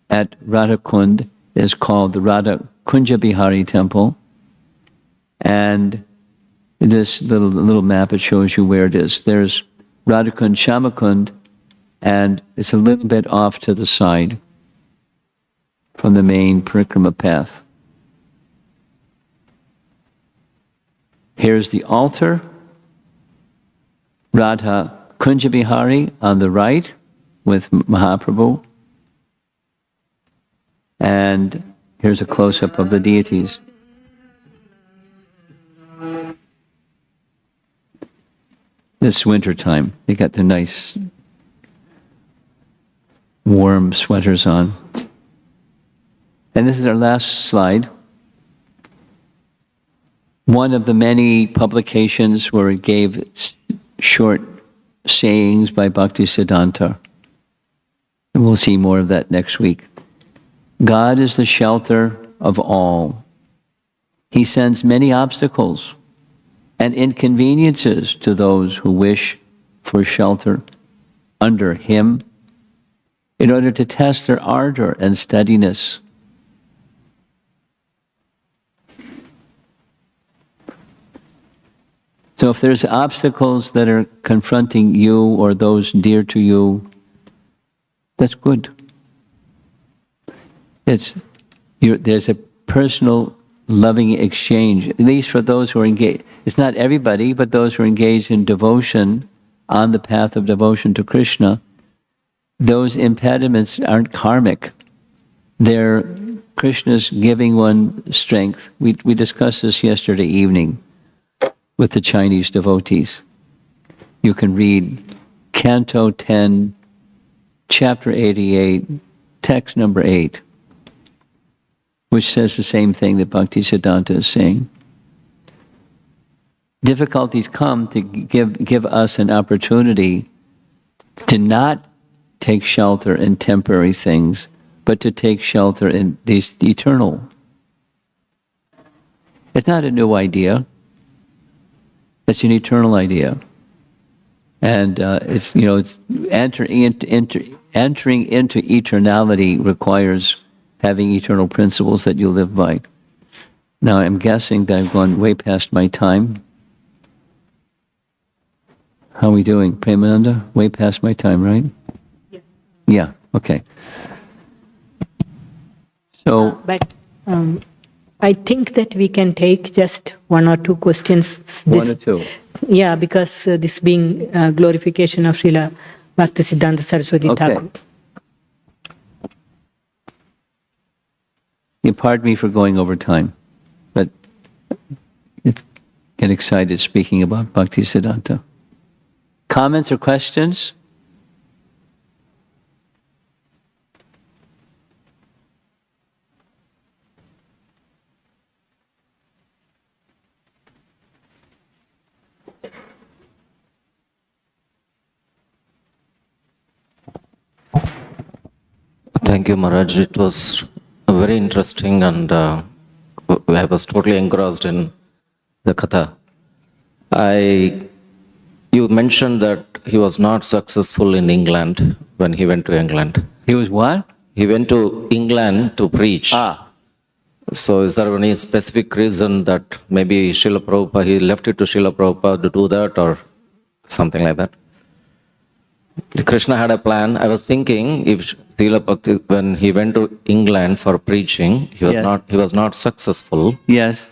at Radhakund is called the Radha Kunja Bihari Temple. And this little map, it shows you where it is. There's Radhakund, Syamakund, and it's a little bit off to the side from the main parikrama path. Here's the altar, Radha Kunja Bihari on the right with Mahaprabhu. And here's a close-up of the deities. this winter time. They got their nice warm sweaters on. And this is our last slide. One of the many publications where it gave short sayings by Bhakti Siddhanta. And we'll see more of that next week. God is the shelter of all. He sends many obstacles and inconveniences to those who wish for shelter under Him in order to test their ardor and steadiness. So if there's obstacles that are confronting you or those dear to you, that's good. There's a personal loving exchange, at least for those who are engaged. It's not everybody, but those who are engaged in devotion, on the path of devotion to Krishna, those impediments aren't karmic. They're Krishna's giving one strength. We discussed this yesterday evening with the Chinese devotees. You can read Canto 10, Chapter 88, text number 8, which says the same thing that Bhakti Siddhanta is saying. Difficulties come to give us an opportunity to not take shelter in temporary things, but to take shelter in the eternal. It's not a new idea. It's an eternal idea. And it's entering into eternality requires having eternal principles that you live by. Now, I'm guessing that I've gone way past my time. How are we doing? Premananda? Way past my time, right? Yeah, okay. So... But I think that we can take just one or two questions. One or two? Yeah, because this being glorification of Srila Bhakti Siddhanta Saraswati Thakur. You pardon me for going over time, but get excited speaking about Bhakti Siddhanta. Comments or questions? Thank you, Maharaj. It was very interesting, and I was totally engrossed in the katha. You mentioned that he was not successful in England when he went to England. He was what? He went to England to preach. So is there any specific reason that maybe Srila Prabhupada, he left it to Srila Prabhupada to do that or something like that? Krishna had a plan. I was thinking if Srila Bhakti, when he went to England for preaching, he was not successful. Yes.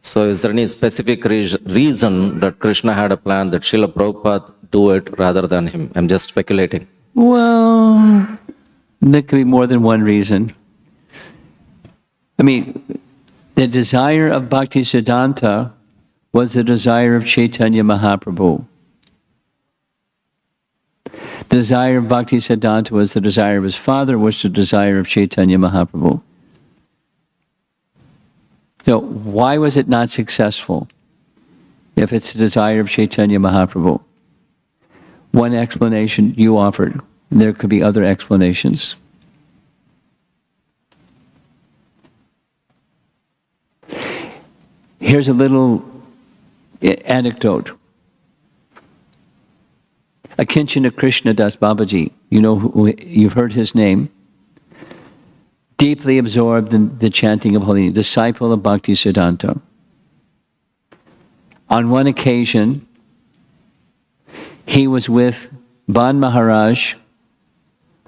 So is there any specific reason that Krishna had a plan that Srila Prabhupada do it rather than him? I'm just speculating. Well, there could be more than one reason. I mean, the desire of Bhakti Siddhanta was the desire of Chaitanya Mahaprabhu. The desire of Bhakti Siddhanta was the desire of his father, was the desire of Chaitanya Mahaprabhu. So why was it not successful if it's the desire of Chaitanya Mahaprabhu? One explanation you offered. There could be other explanations. Here's a little anecdote. Akinchana Krishna Das Babaji, you've heard his name, deeply absorbed in the chanting of holy name, disciple of Bhakti Siddhanta. On one occasion, he was with Ban Maharaj,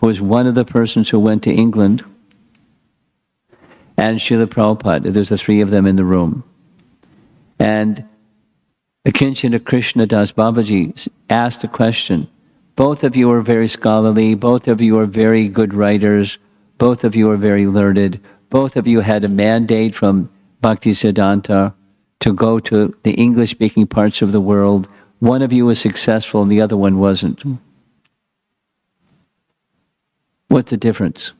who was one of the persons who went to England, and Srila Prabhupada. There's the three of them in the room. And Akinchana Krishna Das Babaji asked a question. Both of you are very scholarly, both of you are very good writers, both of you are very learned, both of you had a mandate from Bhakti Siddhanta to go to the English-speaking parts of the world. one of you was successful and the other one wasn't. What's the difference?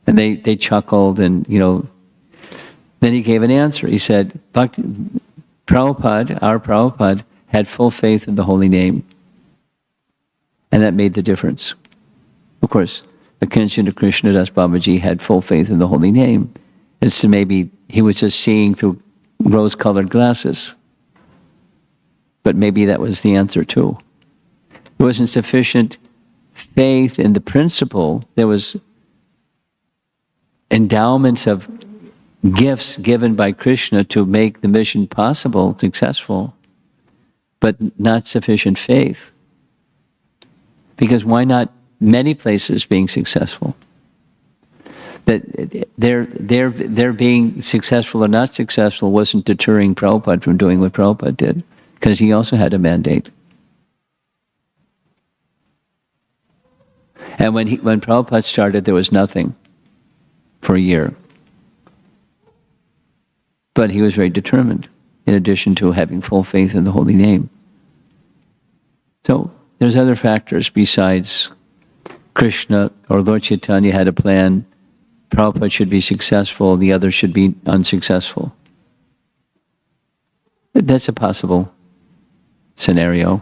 And they chuckled, and then he gave an answer. He said, Bhakti, Prabhupada, our Prabhupada, had full faith in the holy name. And that made the difference. Of course, Akincana Krishnadas Babaji had full faith in the holy name. It's maybe he was just seeing through rose-colored glasses. But maybe that was the answer too. There wasn't sufficient faith in the principle. There was endowments of gifts given by Krishna to make the mission possible, successful, but not sufficient faith. Because why not many places being successful? That their being successful or not successful wasn't deterring Prabhupada from doing what Prabhupada did, because he also had a mandate. And when Prabhupada started, there was nothing for a year. But he was very determined, in addition to having full faith in the holy name. So there's other factors besides Krishna or Lord Chaitanya had a plan. Prabhupada should be successful, the other should be unsuccessful. That's a possible scenario.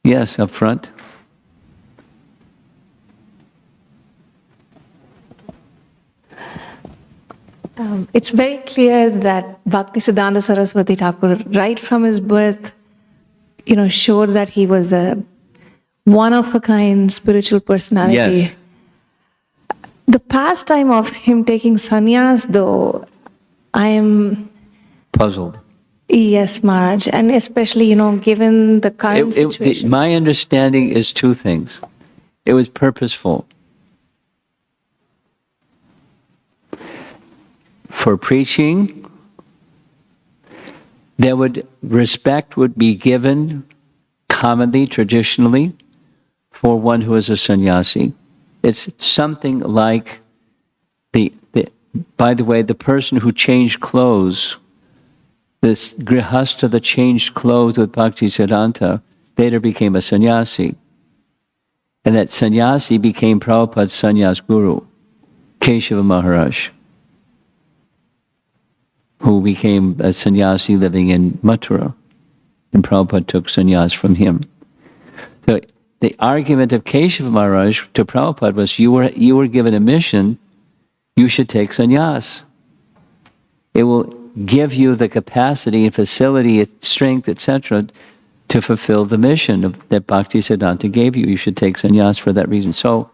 Yes, up front. It's very clear that Bhakti Siddhanta Saraswati Thakur, right from his birth, showed that he was a one-of-a-kind spiritual personality. Yes. The pastime of him taking sannyas, though, I am Puzzled. Yes, Maharaj, and especially, given the current situation. My understanding is two things. It was purposeful. For preaching, respect would be given commonly, traditionally, for one who is a sannyasi. It's something like by the way, the person who changed clothes, this grihastha that changed clothes with Bhakti Siddhanta, later became a sannyasi. And that sannyasi became Prabhupada's sannyas guru, Keshava Maharaj, who became a sannyasi living in Mathura. And Prabhupada took sannyas from him. So the argument of Keshava Maharaj to Prabhupada was, you were given a mission, you should take sannyas. It will give you the capacity and facility, strength, etc., to fulfill the mission that Bhakti Siddhanta gave you. You should take sannyas for that reason. So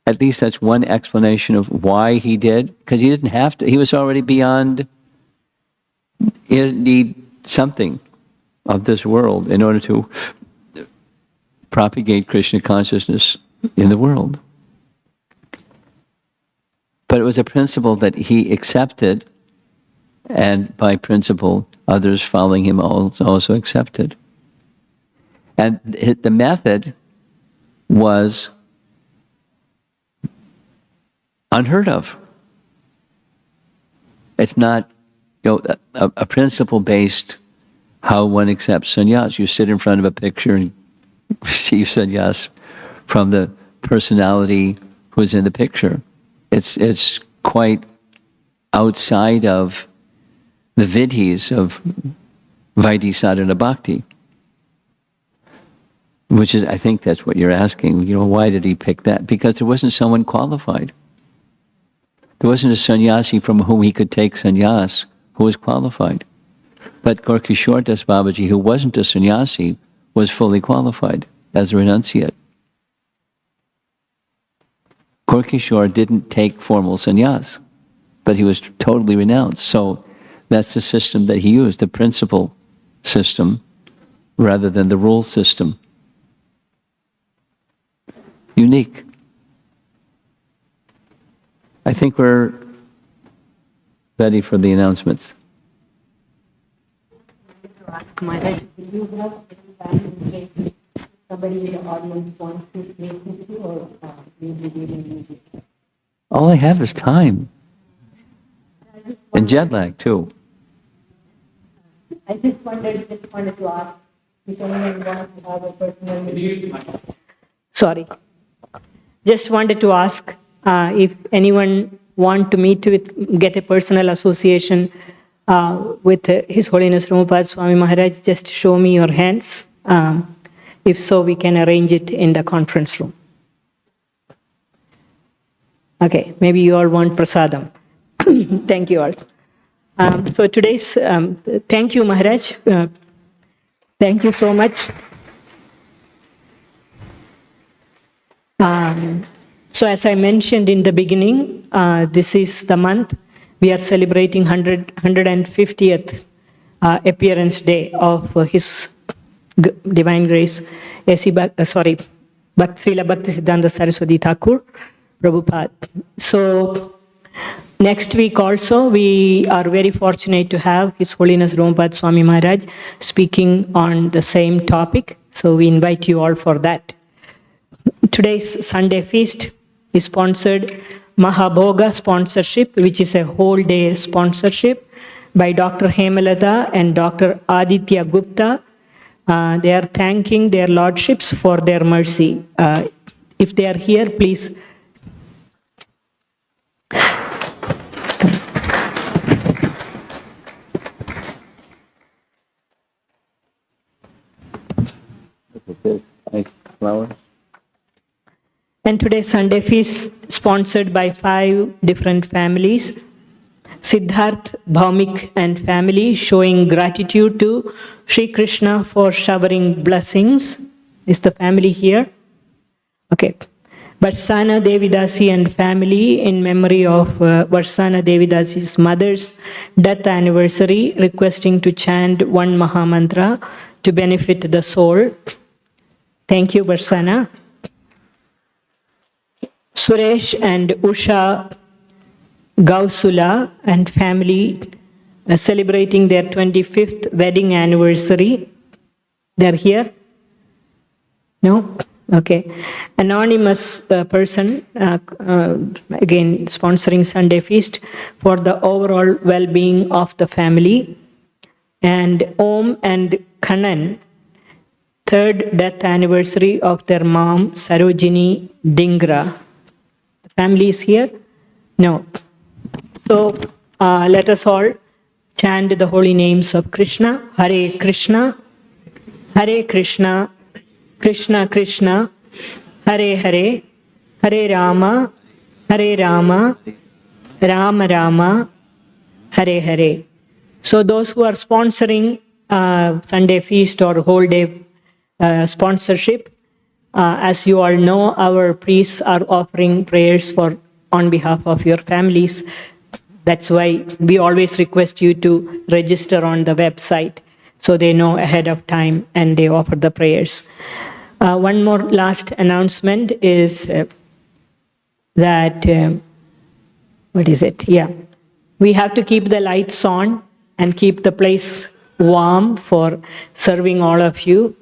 at least that's one explanation of why he did, because he didn't have to. He was already beyond. He doesn't need something of this world in order to propagate Krishna consciousness in the world. But it was a principle that he accepted, and by principle, others following him also accepted. And the method was unheard of. It's not a principle-based how one accepts sannyas. You sit in front of a picture and receive sannyas from the personality who's in the picture. It's quite outside of the vidhis of Vaidhi Sadhana Bhakti, which is, I think that's what you're asking. Why did he pick that? Because there wasn't someone qualified. There wasn't a sannyasi from whom he could take sannyas who was qualified. But Gorkishore Das Babaji, who wasn't a sannyasi, was fully qualified as a renunciate. Gorkishore didn't take formal sannyas, but he was totally renounced. So that's the system that he used, the principle system, rather than the rule system. Unique. I think we're ready for the announcements. somebody in the audience wants to make history or we'll be reading music. All I have is time. And jet lag, too. I just wanted to ask if anyone wants to have a personal. Sorry. Just wanted to ask if anyone want to meet with, get a personal association with His Holiness Romapada Swami Maharaj, just show me your hands. If so, we can arrange it in the conference room. Okay, maybe you all want prasadam. Thank you all. So today's, thank you Maharaj. Thank you so much. So as I mentioned in the beginning, this is the month we are celebrating 150th appearance day of His Divine Grace, Srila Bhakti Siddhanta Saraswati Thakur Prabhupada. So next week also we are very fortunate to have His Holiness Romapada Swami Maharaj speaking on the same topic. So we invite you all for that. Today's Sunday feast is sponsored Mahabhoga sponsorship, which is a whole day sponsorship by Dr. Hemalata and Dr. Aditya Gupta. They are thanking their lordships for their mercy. If they are here, please. Flowers. And today's Sunday feast sponsored by 5 different families. Siddharth, Bhaumik and family showing gratitude to Sri Krishna for showering blessings. Is the family here? Okay. Varsana Devidasi and family in memory of Varsana Devidasi's mother's death anniversary, requesting to chant one Maha Mantra to benefit the soul. Thank you, Varsana. Suresh and Usha Gausula and family celebrating their 25th wedding anniversary. They're here? No? Okay. Anonymous person, again sponsoring Sunday feast for the overall well-being of the family. And Om and Kanan, 3rd death anniversary of their mom, Sarojini Dingra. The family is here? No. So let us all chant the holy names of Krishna. Hare Krishna, Hare Krishna, Krishna Krishna, Hare Hare, Hare Rama, Hare Rama, Rama Rama, Hare Hare. So those who are sponsoring Sunday feast or whole day sponsorship, as you all know, our priests are offering prayers on behalf of your families. That's why we always request you to register on the website so they know ahead of time and they offer the prayers. One more last announcement is that, what is it? Yeah. We have to keep the lights on and keep the place warm for serving all of you.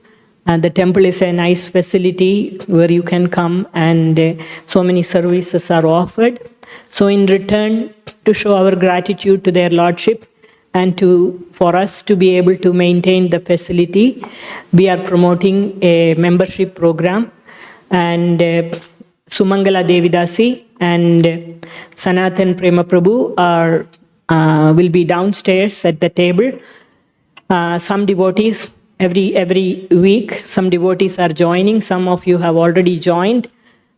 The temple is a nice facility where you can come and so many services are offered. So in return, to show our gratitude to their lordship and for us to be able to maintain the facility, we are promoting a membership program. And Sumangala Devidasi and Sanatan Prema Prabhu will be downstairs at the table. Some devotees, every week, some devotees are joining. Some of you have already joined.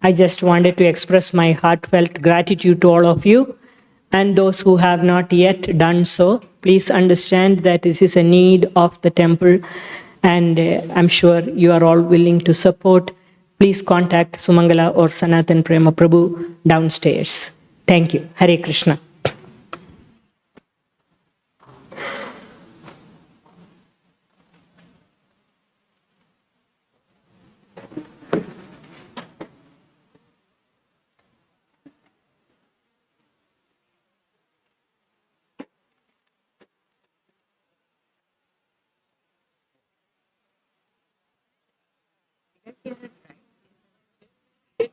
I just wanted to express my heartfelt gratitude to all of you. And those who have not yet done so, please understand that this is a need of the temple. And I'm sure you are all willing to support. Please contact Sumangala or Sanatan Prema Prabhu downstairs. Thank you. Hare Krishna. Gracias.